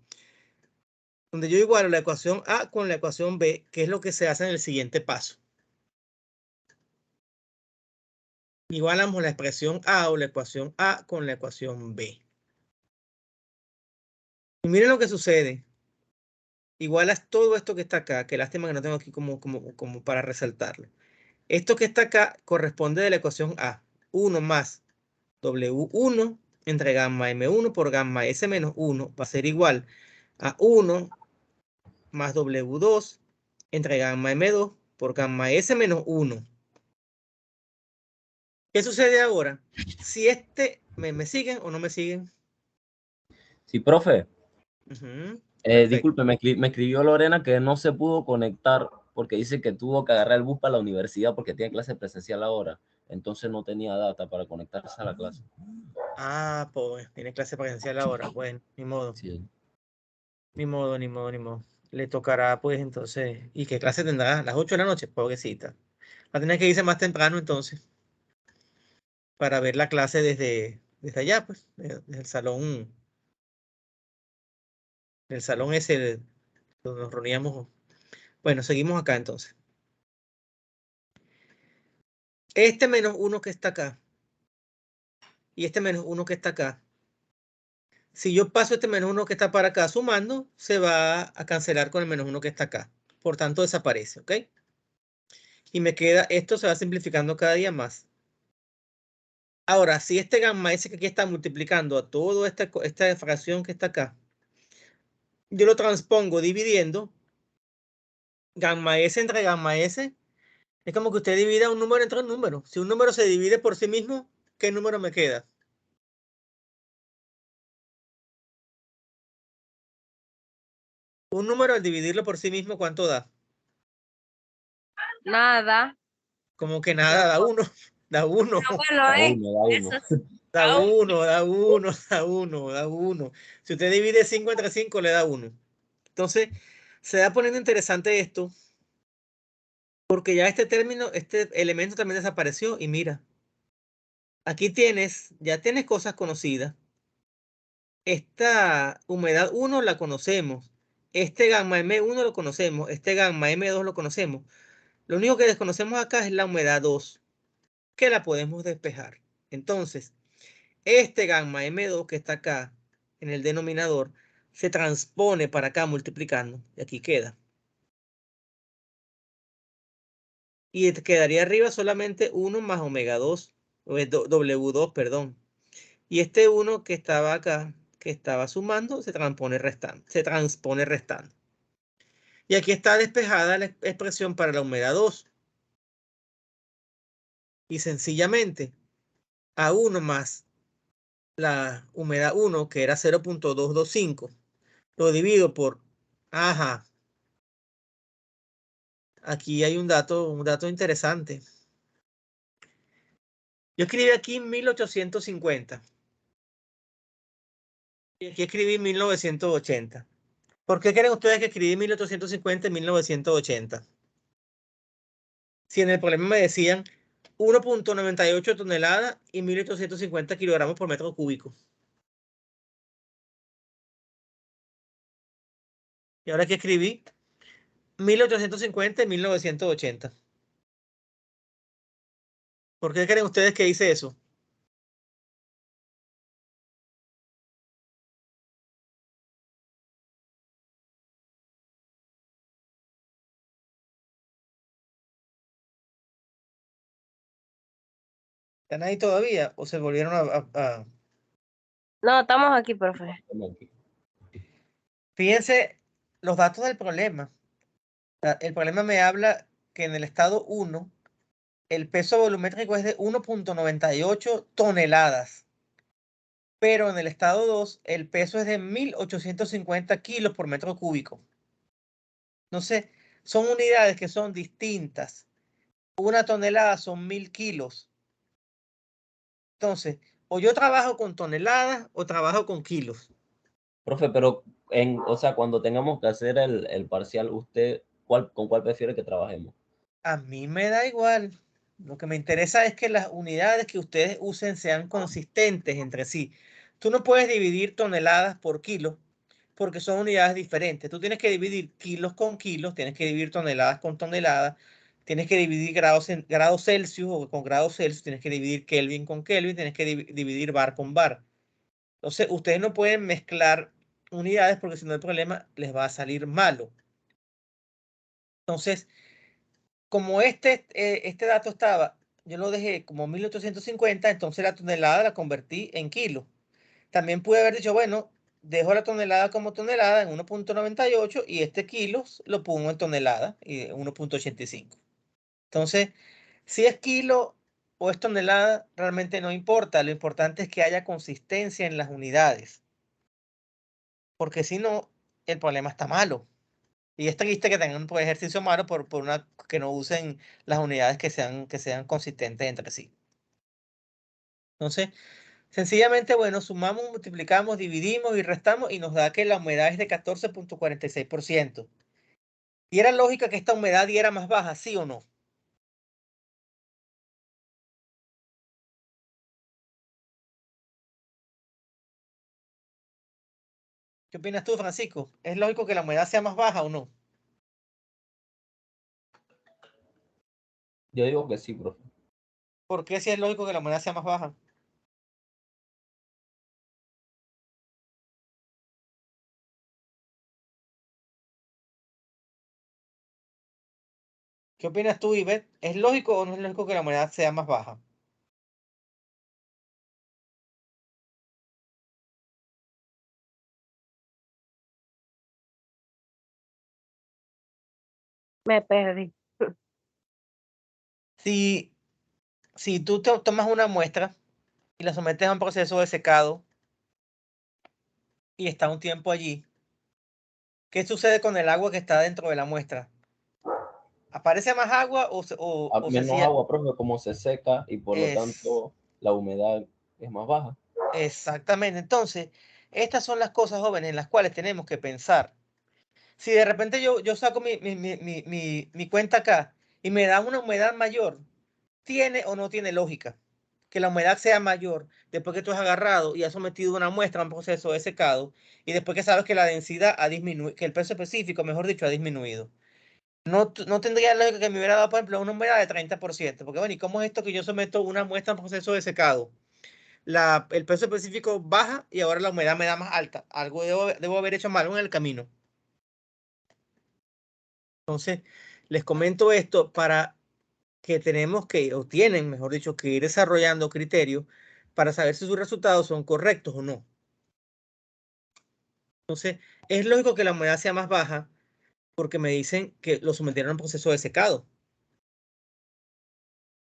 donde yo igualo la ecuación A con la ecuación B, que es lo que se hace en el siguiente paso. Igualamos la expresión A o la ecuación A con la ecuación B. Y miren lo que sucede. Igualas todo esto que está acá, que lástima que no tengo aquí como para resaltarlo. Esto que está acá corresponde de la ecuación A. 1 más W1 entre gamma M1 por gamma S menos 1 va a ser igual a 1 más W2 entre gamma M2 por gamma S menos 1. ¿Qué sucede ahora? Si ¿me siguen o no me siguen? Sí, profe. Perfecto. Disculpe, me escribió Lorena que no se pudo conectar porque dice que tuvo que agarrar el bus para la universidad porque tiene clase presencial ahora. Entonces no tenía data para conectarse a la clase. Ah, pues tiene clase presencial ahora. Bueno, ni modo. Sí. Ni modo, ni modo, ni modo. Le tocará, pues, entonces. ¿Y qué clase tendrá? ¿A las 8 de la noche? Pobrecita. Va a tener que irse más temprano, entonces, para ver la clase desde allá, pues, desde el salón. El salón ese donde nos reuníamos. Bueno, seguimos acá, entonces. Este menos 1 que está acá. Y este menos 1 que está acá. Si yo paso este menos 1 que está para acá sumando, se va a cancelar con el menos 1 que está acá. Por tanto, desaparece, ¿ok? Y me queda, esto se va simplificando cada día más. Ahora, si este gamma S que aquí está multiplicando a toda esta fracción que está acá, yo lo transpongo dividiendo gamma S entre gamma S, es como que usted divida un número entre un número. Si un número se divide por sí mismo, ¿qué número me queda? Un número al dividirlo por sí mismo, ¿cuánto da? nada. Como que nada, da 1. Da 1. Bueno, Da uno. Da 1, da 1, da 1, da 1. Si usted divide 5 entre 5, le da 1. Entonces, se va poniendo interesante esto, porque ya este elemento también desapareció. Y mira, aquí ya tienes cosas conocidas. Esta humedad 1 la conocemos. Este gamma M1 lo conocemos. Este gamma M2 lo conocemos. Lo único que desconocemos acá es la humedad 2, que la podemos despejar. Entonces, este gamma M2 que está acá en el denominador se transpone para acá multiplicando y aquí queda. Y quedaría arriba solamente 1 más omega 2, W2, perdón. Y este 1 que estaba acá, que estaba sumando, se transpone restando. Y aquí está despejada la expresión para la humedad 2. Y sencillamente, a 1 más la humedad 1, que era 0.225, lo divido por, ajá, aquí hay un dato interesante. Yo escribí aquí 1850. Y aquí escribí 1980. ¿Por qué creen ustedes que escribí 1850 y 1980? Si en el problema me decían 1.98 toneladas y 1850 kilogramos por metro cúbico. Y ahora que escribí 1850 y 1980. ¿Por qué creen ustedes que hice eso? ¿Están ahí todavía o se volvieron a... No, estamos aquí, profe. Fíjense los datos del problema. El problema me habla que en el estado 1 el peso volumétrico es de 1.98 toneladas. Pero en el estado 2 el peso es de 1850 kilos por metro cúbico. Entonces, son unidades que son distintas. Una tonelada son 1000 kilos. Entonces, o yo trabajo con toneladas o trabajo con kilos. Profe, pero o sea, cuando tengamos que hacer el parcial, ¿usted con cuál prefiere que trabajemos? A mí me da igual. Lo que me interesa es que las unidades que ustedes usen sean consistentes entre sí. Tú no puedes dividir toneladas por kilo porque son unidades diferentes. Tú tienes que dividir kilos con kilos, tienes que dividir toneladas con toneladas, tienes que dividir grados Celsius o con grados Celsius, tienes que dividir Kelvin con Kelvin, tienes que dividir bar con bar. Entonces, ustedes no pueden mezclar unidades porque si no el problema les va a salir malo. Entonces, como este dato estaba, yo lo dejé como 1850, entonces la tonelada la convertí en kilo. También pude haber dicho, bueno, dejo la tonelada como tonelada en 1.98 y este kilo lo pongo en tonelada y 1.85. Entonces, si es kilo o es tonelada, realmente no importa. Lo importante es que haya consistencia en las unidades, porque si no, el problema está malo. Y es triste que tengan un ejercicio malo por que no usen las unidades que sean consistentes entre sí. Entonces, sencillamente, bueno, sumamos, multiplicamos, dividimos y restamos y nos da que la humedad es de 14.46%. ¿Y era lógica que esta humedad diera más baja, sí o no? ¿Qué opinas tú, Francisco? ¿Es lógico que la humedad sea más baja o no? Yo digo que sí, profe. ¿Por qué si es lógico que la humedad sea más baja? ¿Qué opinas tú, Ivette? ¿Es lógico o no es lógico que la humedad sea más baja? Me perdí. Si tú tomas una muestra y la sometes a un proceso de secado y está un tiempo allí, ¿qué sucede con el agua que está dentro de la muestra? ¿Aparece más agua o Menos agua, profe, como se seca y por lo es tanto la humedad es más baja. exactamente? Entonces, estas son las cosas, jóvenes, en las cuales tenemos que pensar. Si de repente yo saco mi cuenta acá y me da una humedad mayor, ¿tiene o no tiene lógica? Que la humedad sea mayor después que tú has agarrado y has sometido una muestra a un proceso de secado y después que sabes que la densidad ha disminuido, que el peso específico, mejor dicho, ha disminuido. no tendría lógica que me hubiera dado, por ejemplo, una humedad de 30%, porque bueno, ¿y cómo es esto que yo someto una muestra a un proceso de secado? El peso específico baja y ahora la humedad me da más alta. Algo debo haber hecho mal en el camino. Entonces, les comento esto para que tenemos que, o tienen, mejor dicho, que ir desarrollando criterios para saber si sus resultados son correctos o no. Entonces, es lógico que la humedad sea más baja porque me dicen que lo sometieron a un proceso de secado.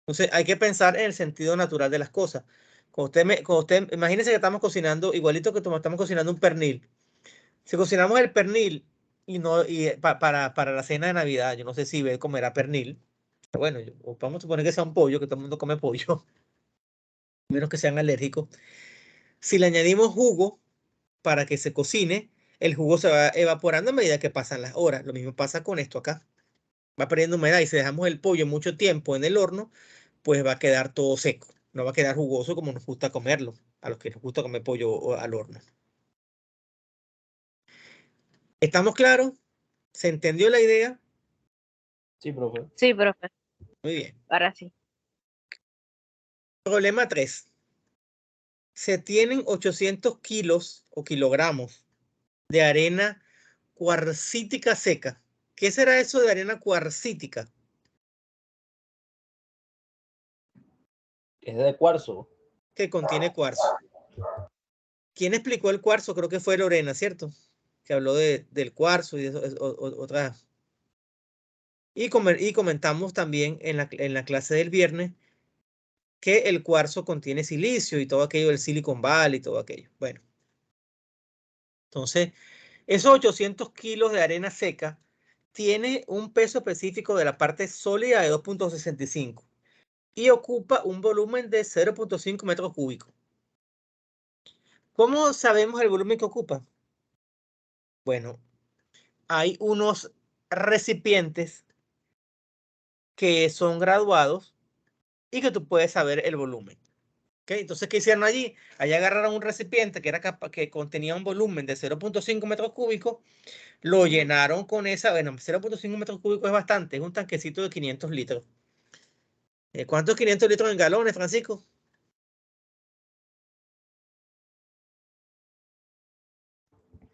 Entonces, hay que pensar en el sentido natural de las cosas. Imagínense que estamos cocinando, igualito que como estamos cocinando un pernil. Si cocinamos el pernil para la cena de Navidad, yo no sé si Bel comerá pernil. Pero bueno, vamos a suponer que sea un pollo, que todo el mundo come pollo, menos que sean alérgicos. Si le añadimos jugo para que se cocine, el jugo se va evaporando a medida que pasan las horas. Lo mismo pasa con esto acá. Va perdiendo humedad y si dejamos el pollo mucho tiempo en el horno, pues va a quedar todo seco. No va a quedar jugoso como nos gusta comerlo, a los que nos gusta comer pollo al horno. ¿Estamos claros? ¿Se entendió la idea? Sí, profe. Sí, profe, Muy bien. ahora sí. Problema 3. Se tienen 800 kilos o kilogramos de arena cuarcítica seca. ¿Qué será eso de arena cuarcítica? Es de cuarzo. Que contiene cuarzo. ¿Quién explicó el cuarzo? Creo que fue Lorena, ¿cierto? Que habló del cuarzo y otras. Y comentamos también en la clase del viernes que el cuarzo contiene silicio y todo aquello del Silicon Valley y todo aquello. Bueno, entonces, esos 800 kilos de arena seca tiene un peso específico de la parte sólida de 2.65 y ocupa un volumen de 0.5 metros cúbicos. ¿Cómo sabemos el volumen que ocupa? Bueno, hay unos recipientes que son graduados y que tú puedes saber el volumen. ¿Okay? Entonces, ¿qué hicieron allí? Allí agarraron un recipiente que contenía un volumen de 0.5 metros cúbicos, lo llenaron con esa, bueno, 0.5 metros cúbicos es bastante, es un tanquecito de 500 litros. ¿Cuántos 500 litros en galones, Francisco?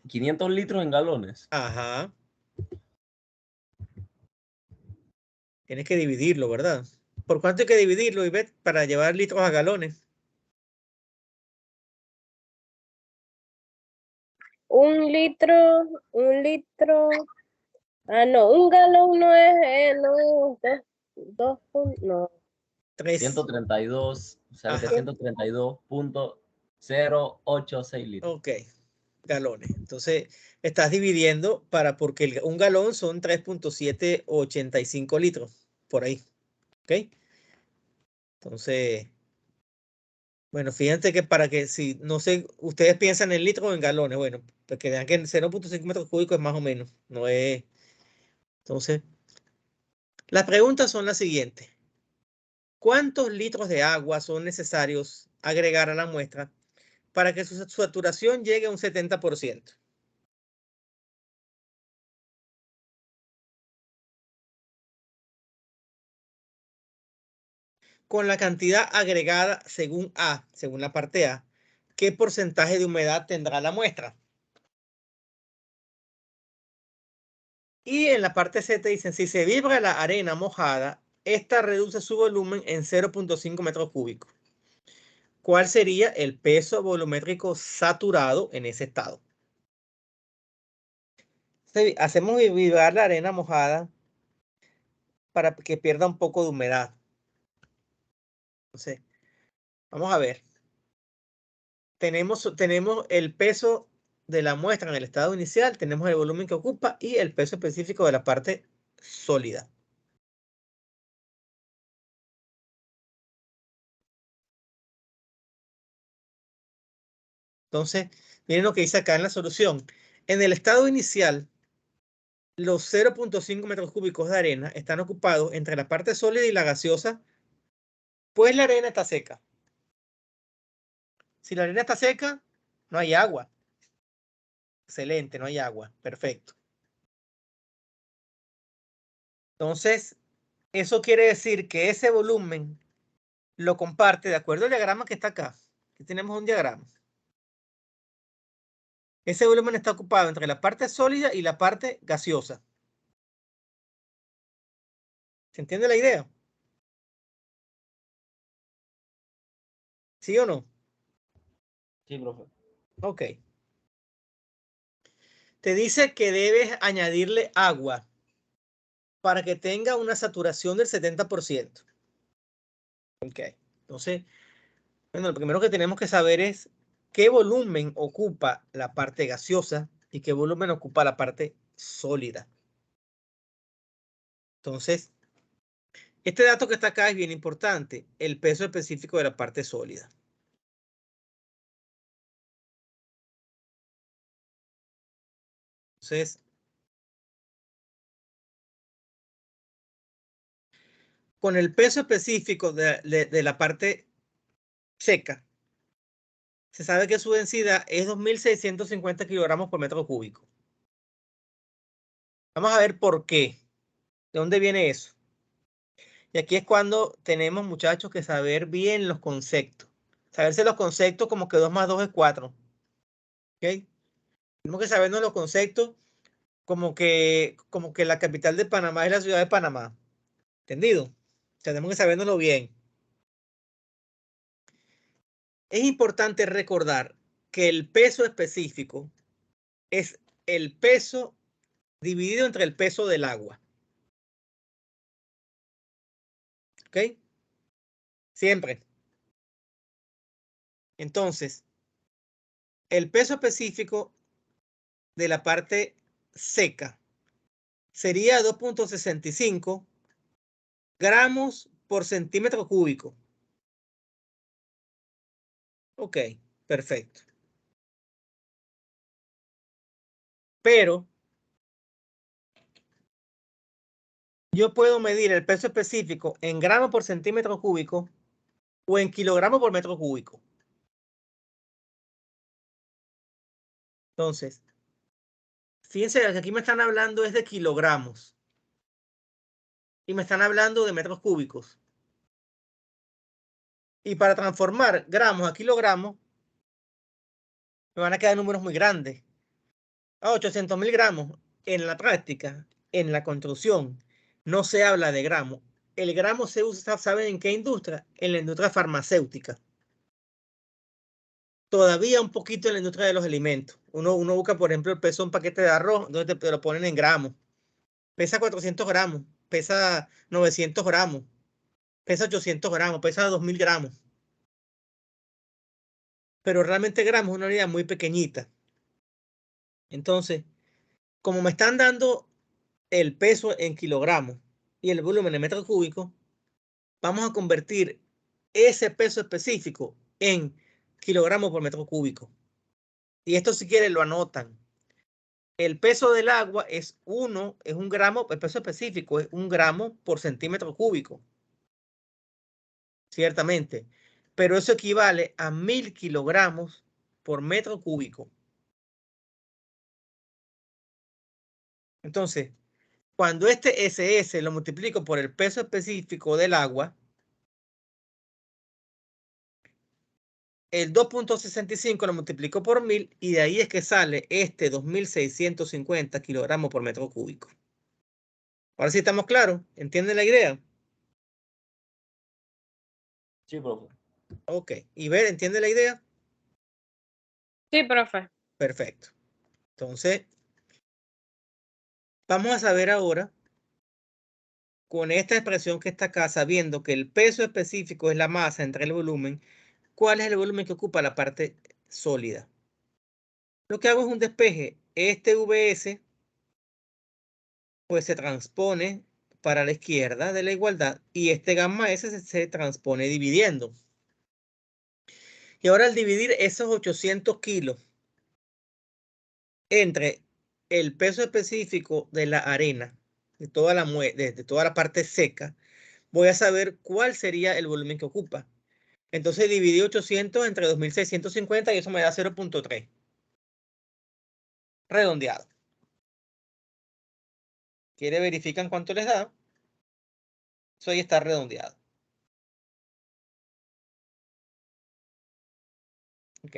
500 litros en galones. Ajá. Tienes que dividirlo, ¿verdad? ¿Por cuánto hay que dividirlo, Ivette, para llevar litros a galones? Un litro, no, un galón no es, no, no. 3. 132, sale que Ajá. 132.086 litros. Ok. Galones. Entonces, estás dividiendo porque un galón son 3.785 litros, por ahí. ¿Ok? Entonces, bueno, fíjense que para que, si, no sé, ustedes piensan en litros o en galones, bueno, pues que vean que 0.5 metros cúbicos es más o menos, no es. Entonces, las preguntas son las siguientes. ¿Cuántos litros de agua son necesarios agregar a la muestra para que su saturación llegue a un 70%? Con la cantidad agregada según la parte A, ¿qué porcentaje de humedad tendrá la muestra? Y en la parte C te dicen, si se vibra la arena mojada, esta reduce su volumen en 0.5 metros cúbicos. ¿Cuál sería el peso volumétrico saturado en ese estado? Hacemos vibrar la arena mojada para que pierda un poco de humedad. Entonces, vamos a ver. Tenemos el peso de la muestra en el estado inicial, tenemos el volumen que ocupa y el peso específico de la parte sólida. Entonces, miren lo que dice acá en la solución. En el estado inicial, los 0.5 metros cúbicos de arena están ocupados entre la parte sólida y la gaseosa, pues la arena está seca. Si la arena está seca, no hay agua. Excelente, no hay agua. Perfecto. Entonces, eso quiere decir que ese volumen lo comparte, de acuerdo al diagrama que está acá. Aquí tenemos un diagrama. Ese volumen está ocupado entre la parte sólida y la parte gaseosa. ¿Se entiende la idea? ¿Sí o no? Sí, profe. Ok. Te dice que debes añadirle agua para que tenga una saturación del 70%. Ok. Entonces, bueno, lo primero que tenemos que saber es qué volumen ocupa la parte gaseosa y qué volumen ocupa la parte sólida. Entonces, este dato que está acá es bien importante, el peso específico de la parte sólida. Entonces, con el peso específico de la parte seca, se sabe que su densidad es 2.650 kilogramos por metro cúbico. Vamos a ver por qué. ¿De dónde viene eso? Y aquí es cuando tenemos, muchachos, que saber bien los conceptos. Saberse los conceptos como que 2 más 2 es 4. ¿Ok? Tenemos que sabernos los conceptos como que la capital de Panamá es la ciudad de Panamá. ¿Entendido? Tenemos que sabernoslo bien. Es importante recordar que el peso específico es el peso dividido entre el peso del agua. ¿Ok? Siempre. Entonces, el peso específico de la parte seca sería 2.65 gramos por centímetro cúbico. Ok, perfecto. Pero yo puedo medir el peso específico en gramos por centímetro cúbico o en kilogramos por metro cúbico. Entonces, fíjense que aquí me están hablando es de kilogramos y me están hablando de metros cúbicos. Y para transformar gramos a kilogramos, me van a quedar números muy grandes. A 800.000 gramos en la práctica, en la construcción, no se habla de gramos. El gramo se usa, ¿saben en qué industria? En la industria farmacéutica. Todavía un poquito en la industria de los alimentos. Uno busca, por ejemplo, el peso de un paquete de arroz, donde te lo ponen en gramos. Pesa 400 gramos, pesa 900 gramos, pesa 800 gramos, pesa 2.000 gramos. Pero realmente gramos es una unidad muy pequeñita. Entonces, como me están dando el peso en kilogramos y el volumen en metro cúbico, vamos a convertir ese peso específico en kilogramos por metro cúbico. Y esto, si quieren, lo anotan. El peso del agua es un gramo, el peso específico es 1 gramo por centímetro cúbico. Ciertamente. Pero eso equivale a 1.000 kilogramos por metro cúbico. Entonces, cuando este SS lo multiplico por el peso específico del agua, el 2.65 lo multiplico por 1.000 y de ahí es que sale este 2.650 kilogramos por metro cúbico. Ahora sí estamos claros. ¿Entienden la idea? Sí, profe. Ok. ¿Y ver, entiende la idea? Sí, profe. Perfecto. Entonces, vamos a saber ahora, con esta expresión que está acá, sabiendo que el peso específico es la masa entre el volumen, ¿cuál es el volumen que ocupa la parte sólida? Lo que hago es un despeje. Este VS, pues se transpone para la izquierda de la igualdad y este gamma S se transpone dividiendo. Y ahora al dividir esos 800 kilos entre el peso específico de la arena, de toda la parte seca, voy a saber cuál sería el volumen que ocupa. Entonces dividí 800 entre 2.650 y eso me da 0.3. Redondeado. ¿Quiere verificar cuánto les da? Eso ahí está redondeado. Ok.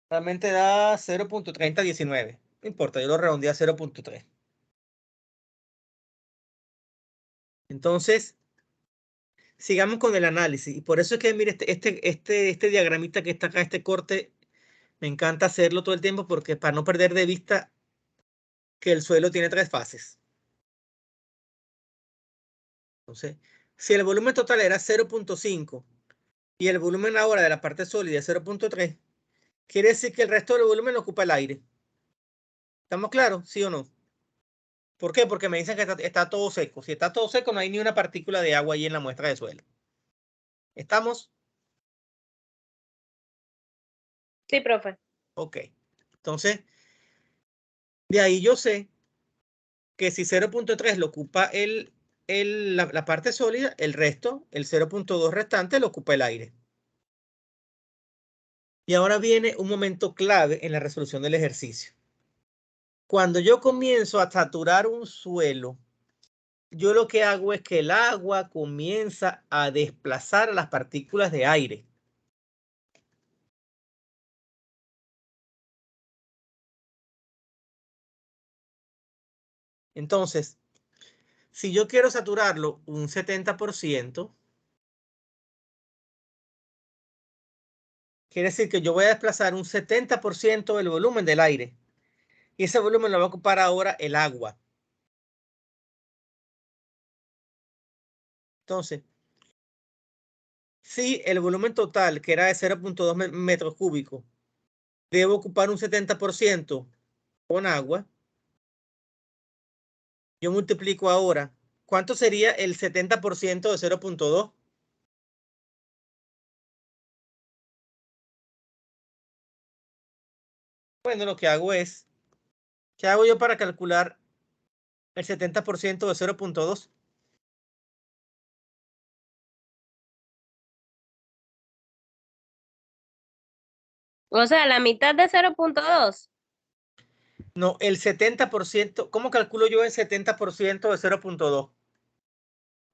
Realmente da 0.3019. No importa, yo lo redondeé a 0.3. Entonces, sigamos con el análisis. Y por eso es que, mire, este diagramita que está acá, este corte, me encanta hacerlo todo el tiempo porque para no perder de vista que el suelo tiene 3 fases. Entonces, si el volumen total era 0.5 y el volumen ahora de la parte sólida es 0.3, quiere decir que el resto del volumen lo ocupa el aire. ¿Estamos claros? ¿Sí o no? ¿Por qué? Porque me dicen que está todo seco. Si está todo seco, no hay ni una partícula de agua ahí en la muestra de suelo. ¿Estamos? Sí, profe. Ok. Entonces, de ahí yo sé que si 0.3 lo ocupa la parte sólida, el resto, el 0.2 restante, lo ocupa el aire. Y ahora viene un momento clave en la resolución del ejercicio. Cuando yo comienzo a saturar un suelo, yo lo que hago es que el agua comienza a desplazar a las partículas de aire. Entonces, si yo quiero saturarlo un 70%, quiere decir que yo voy a desplazar un 70% del volumen del aire. Y ese volumen lo va a ocupar ahora el agua. Entonces, si el volumen total, que era de 0.2 metros cúbicos, debe ocupar un 70% con agua, yo multiplico ahora. ¿Cuánto sería el 70% de 0.2? Bueno, lo que hago es, ¿qué hago yo para calcular el 70% de 0.2? O sea, la mitad de 0.2. No, el 70%. ¿Cómo calculo yo el 70% de 0.2?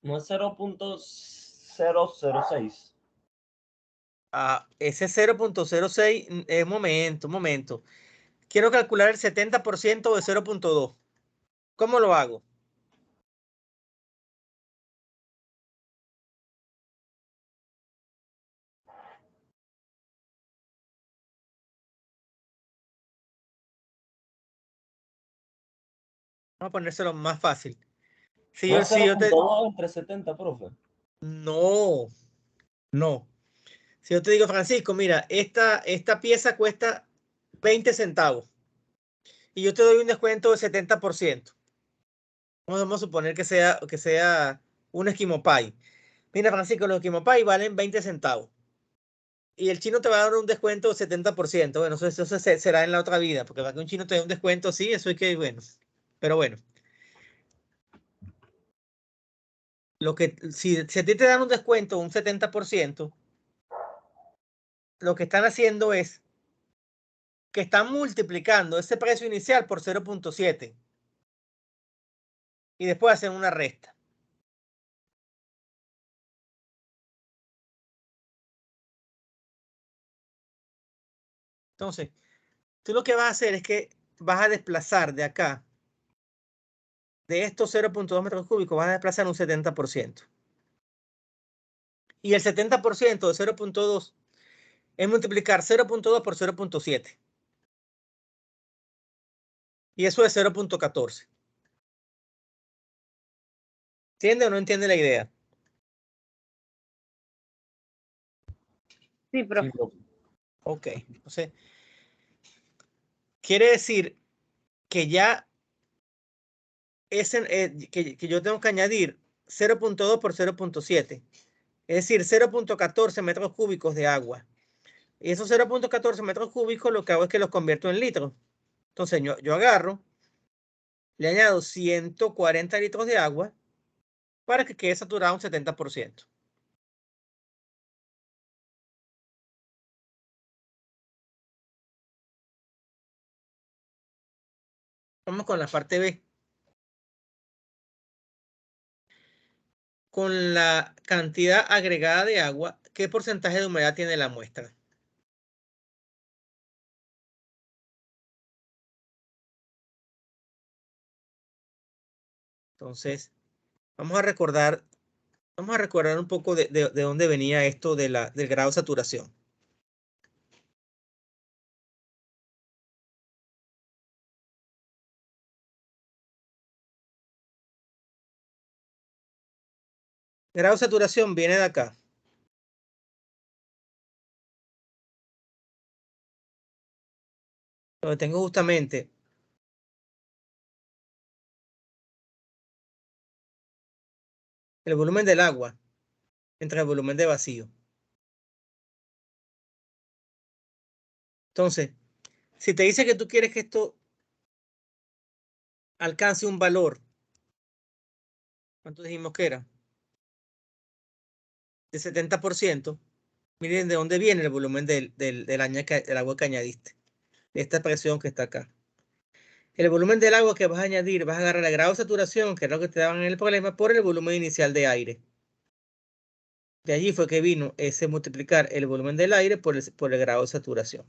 No es 0.006. Ah, ese 0.06, momento. Quiero calcular el 70% de 0.2. ¿Cómo lo hago? Vamos a ponérselo más fácil. No es 0.2 entre 70, profe. No, no. Si yo te digo, Francisco, mira, esta pieza cuesta 20 centavos y yo te doy un descuento de 70%. Vamos a suponer que sea un Esquimo Pie. Mira, Francisco, los Esquimo Pie valen 20 centavos. Y el chino te va a dar un descuento de 70%. Bueno, eso será en la otra vida, porque para que un chino te dé un descuento, sí, eso es que, bueno. Pero bueno, si a ti te dan un descuento un 70%, lo que están haciendo es que están multiplicando ese precio inicial por 0.7 y después hacen una resta. Entonces, tú lo que vas a hacer es que vas a desplazar de acá, de estos 0.2 metros cúbicos, vas a desplazar un 70%. Y el 70% de 0.2 es multiplicar 0.2 por 0.7. Y eso es 0.14. ¿Entiende o no entiende la idea? Sí, profe. Sí, profe. Ok. Entonces, quiere decir que ya que yo tengo que añadir 0.2 por 0.7. Es decir, 0.14 metros cúbicos de agua. Y esos 0.14 metros cúbicos lo que hago es que los convierto en litros. Entonces yo agarro, le añado 140 litros de agua para que quede saturado un 70%. Vamos con la parte B. con la cantidad agregada de agua, ¿qué porcentaje de humedad tiene la muestra? Entonces, vamos a recordar un poco de dónde venía esto del grado de saturación. El grado de saturación viene de acá. Donde tengo justamente el volumen del agua entre el volumen de vacío. Entonces, si te dice que tú quieres que esto alcance un valor, ¿cuánto dijimos que era? De 70%. Miren de dónde viene el volumen del agua que añadiste. De esta presión que está acá. El volumen del agua que vas a añadir, vas a agarrar el grado de saturación, que es lo que te daban en el problema, por el volumen inicial de aire. De allí fue que vino ese multiplicar el volumen del aire por el grado de saturación.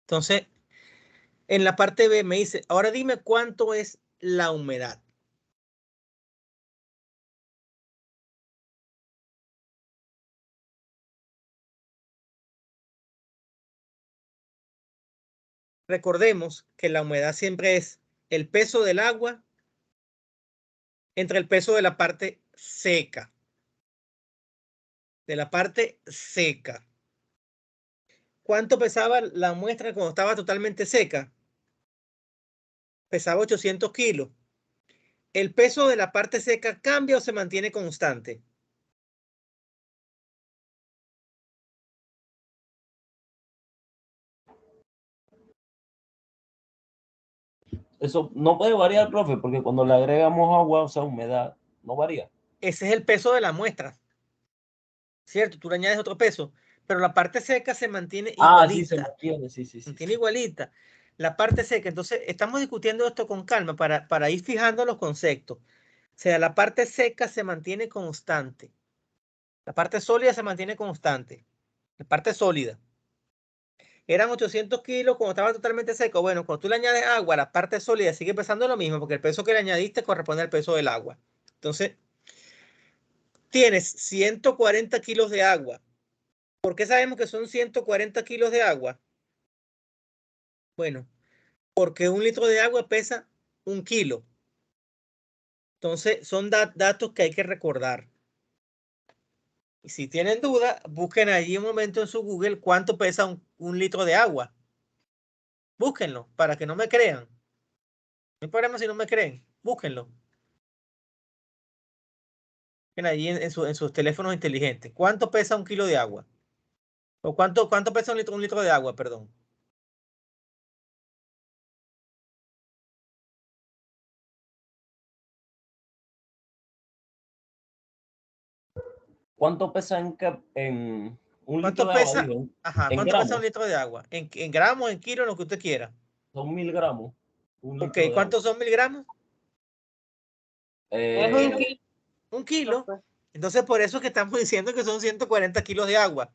Entonces, en la parte B me dice, ahora dime cuánto es la humedad. Recordemos que la humedad siempre es el peso del agua entre el peso de la parte seca. De la parte seca. ¿Cuánto pesaba la muestra cuando estaba totalmente seca? Pesaba 800 kilos. ¿El peso de la parte seca cambia o se mantiene constante? Eso no puede variar, profe, porque cuando le agregamos agua, o sea, humedad, no varía. Ese es el peso de la muestra. ¿Cierto? Tú le añades otro peso, pero la parte seca se mantiene igualita. Sí, se mantiene, sí. Se mantiene igualita. La parte seca. Entonces, estamos discutiendo esto con calma para ir fijando los conceptos. O sea, la parte seca se mantiene constante. La parte sólida se mantiene constante. La parte sólida. Eran 800 kilos cuando estaba totalmente seco. Bueno, cuando tú le añades agua, la parte sólida sigue pesando lo mismo porque el peso que le añadiste corresponde al peso del agua. Entonces, tienes 140 kilos de agua. ¿Por qué sabemos que son 140 kilos de agua? Bueno, porque un litro de agua pesa 1 kilo. Entonces, son datos que hay que recordar. Y si tienen duda, busquen allí un momento en su Google cuánto pesa un litro de agua. Búsquenlo para que no me crean. No hay problema si no me creen. Búsquenlo. Allí en sus teléfonos inteligentes. ¿Cuánto pesa 1 kilo de agua? ¿O cuánto pesa un litro de agua, perdón? ¿Cuánto pesa en un litro ¿Cuánto de agua? pesa? Digo, Ajá, en ¿cuánto pesa un gramos. litro de agua? En gramos, en kilos, lo que usted quiera. Son 1000 gramos. Un Ok, litro de agua. ¿cuántos son 1000 gramos? Es un Eh, kilo. 1 kilo. Entonces, por eso es que estamos diciendo que son 140 kilos de agua.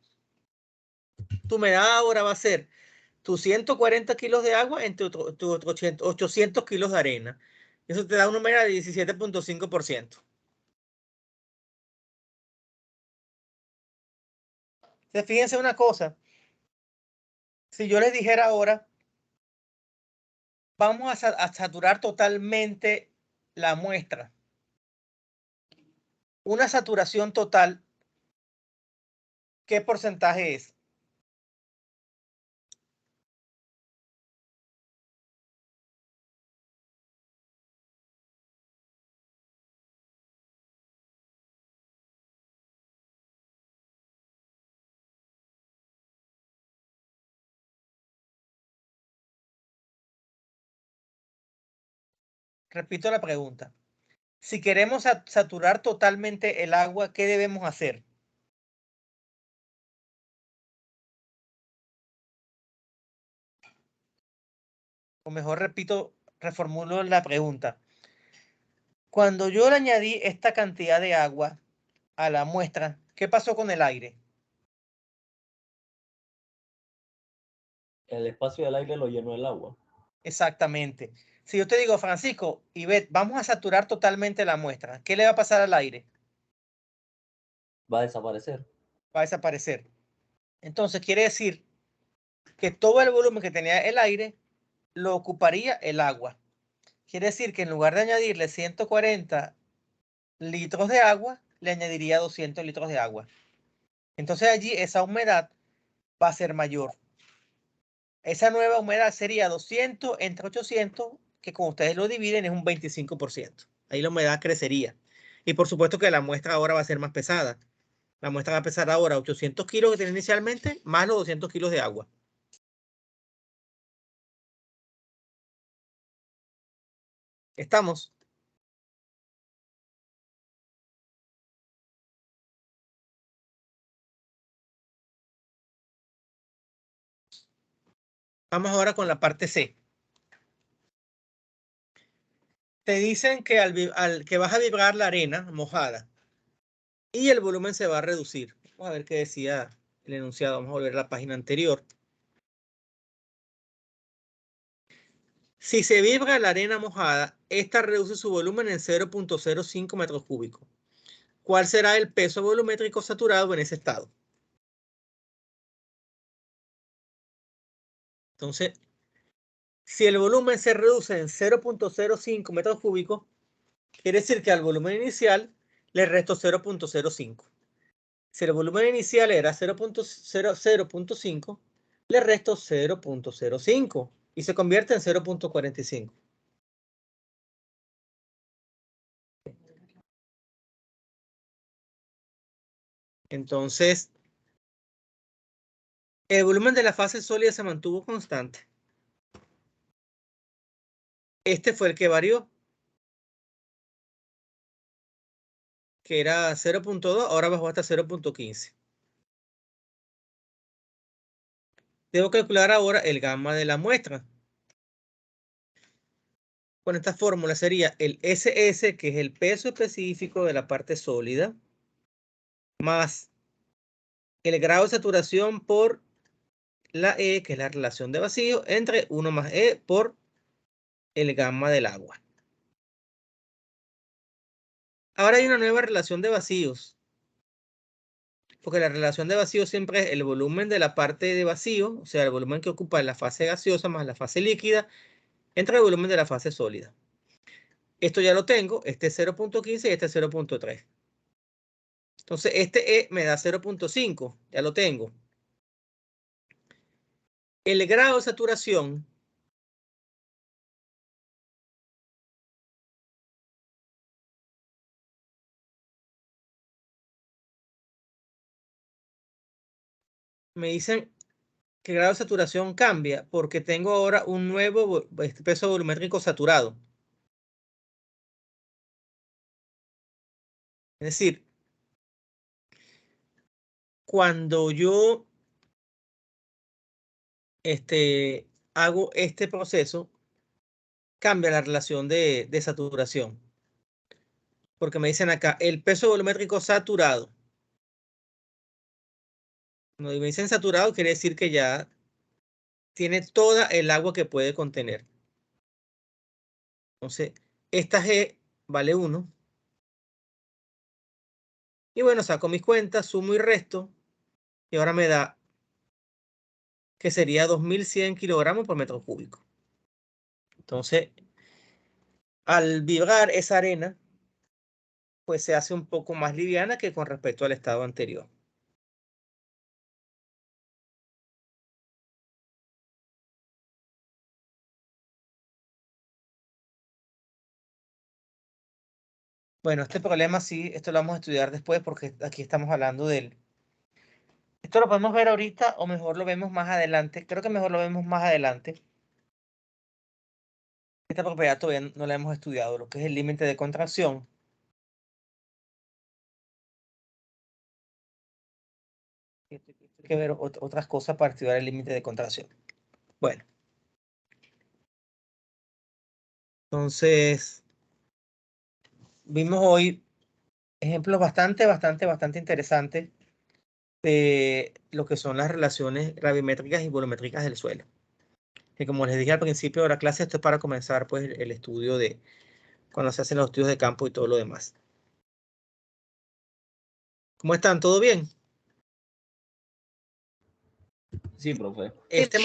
Tu humedad ahora va a ser tus 140 kilos de agua entre tus 800 kilos de arena. Eso te da una humedad de 17.5%. Entonces, fíjense una cosa. Si yo les dijera ahora, vamos a saturar totalmente la muestra. Una saturación total, ¿qué porcentaje es? Repito la pregunta. Si queremos saturar totalmente el agua, ¿qué debemos hacer? o mejor repito, reformulo la pregunta. Cuando yo le añadí esta cantidad de agua a la muestra, ¿qué pasó con el aire? El espacio del aire lo llenó el agua. Exactamente. Si yo te digo, Francisco, Ivette, vamos a saturar totalmente la muestra, ¿qué le va a pasar al aire? Va a desaparecer. Va a desaparecer. Entonces quiere decir que todo el volumen que tenía el aire lo ocuparía el agua. Quiere decir que en lugar de añadirle 140 litros de agua, le añadiría 200 litros de agua. Entonces allí esa humedad va a ser mayor. Esa nueva humedad sería 200 entre 800, que como ustedes lo dividen es un 25%. Ahí la humedad crecería. Y por supuesto que la muestra ahora va a ser más pesada. La muestra va a pesar ahora 800 kilos que tiene inicialmente, más los 200 kilos de agua. ¿Estamos? Vamos ahora con la parte C. Te dicen que que vas a vibrar la arena mojada y el volumen se va a reducir. Vamos a ver qué decía el enunciado. Vamos a volver a la página anterior. Si se vibra la arena mojada, esta reduce su volumen en 0.05 metros cúbicos. ¿Cuál será el peso volumétrico saturado en ese estado? Entonces, si el volumen se reduce en 0.05 metros cúbicos, quiere decir que al volumen inicial le resto 0.05. Si el volumen inicial era 0.5, le resto 0.05 y se convierte en 0.45. Entonces, el volumen de la fase sólida se mantuvo constante. Este fue el que varió, que era 0.2, ahora bajó hasta 0.15. Debo calcular ahora el gamma de la muestra. Con esta fórmula sería el SS, que es el peso específico de la parte sólida, más el grado de saturación por la E, que es la relación de vacío, entre 1 más E por el gamma del agua. Ahora hay una nueva relación de vacíos, porque la relación de vacíos siempre es el volumen de la parte de vacío, o sea, el volumen que ocupa la fase gaseosa más la fase líquida, entre el volumen de la fase sólida. Esto ya lo tengo, este es 0.15 y este es 0.3. Entonces, este E me da 0.5, ya lo tengo. El grado de saturación me dicen que el grado de saturación cambia porque tengo ahora un nuevo peso volumétrico saturado. Es decir, cuando yo hago este proceso, cambia la relación de saturación. Porque me dicen acá, el peso volumétrico saturado. Cuando me dicen saturado, quiere decir que ya tiene toda el agua que puede contener. Entonces, esta G vale 1. Y bueno, saco mis cuentas, sumo y resto. Y ahora me da que sería 2100 kilogramos por metro cúbico. Entonces, al vibrar esa arena, pues se hace un poco más liviana que con respecto al estado anterior. Bueno, este problema sí, esto lo vamos a estudiar después porque aquí estamos hablando del... Esto lo podemos ver ahorita o mejor lo vemos más adelante. Creo que mejor lo vemos más adelante. Esta propiedad todavía no la hemos estudiado, lo que es el límite de contracción. Hay que ver otras cosas para estudiar el límite de contracción. Bueno. Entonces, vimos hoy ejemplos bastante interesantes de lo que son las relaciones gravimétricas y volumétricas del suelo. Que como les dije al principio de la clase, esto es para comenzar pues el estudio de cuando se hacen los estudios de campo y todo lo demás. ¿Cómo están? ¿Todo bien? Sí, profe. Este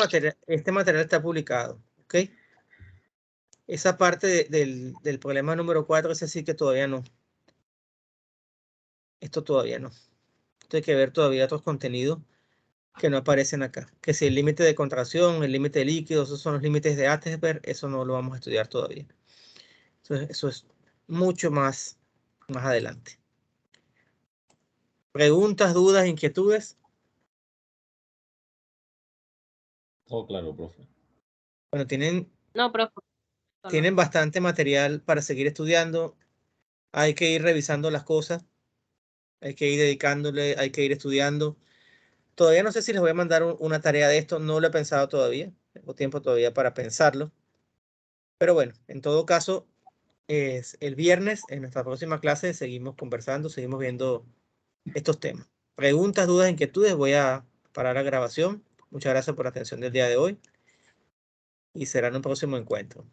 material está publicado, ¿ok? Esa parte del problema número 4 es decir que todavía no. Esto todavía no. Esto hay que ver todavía otros contenidos que no aparecen acá. Que si el límite de contracción, el límite de líquidos, esos son los límites de Atterberg, eso no lo vamos a estudiar todavía. Eso es mucho más adelante. ¿Preguntas, dudas, inquietudes? Todo claro, profe. Bueno, No, profe. tienen bastante material para seguir estudiando. Hay que ir revisando las cosas. Hay que ir dedicándole, hay que ir estudiando. Todavía no sé si les voy a mandar una tarea de esto. No lo he pensado todavía. Tengo tiempo todavía para pensarlo. Pero bueno, en todo caso, es el viernes, en nuestra próxima clase, seguimos conversando, seguimos viendo estos temas. Preguntas, dudas, inquietudes, voy a parar la grabación. Muchas gracias por la atención del día de hoy y será en un próximo encuentro.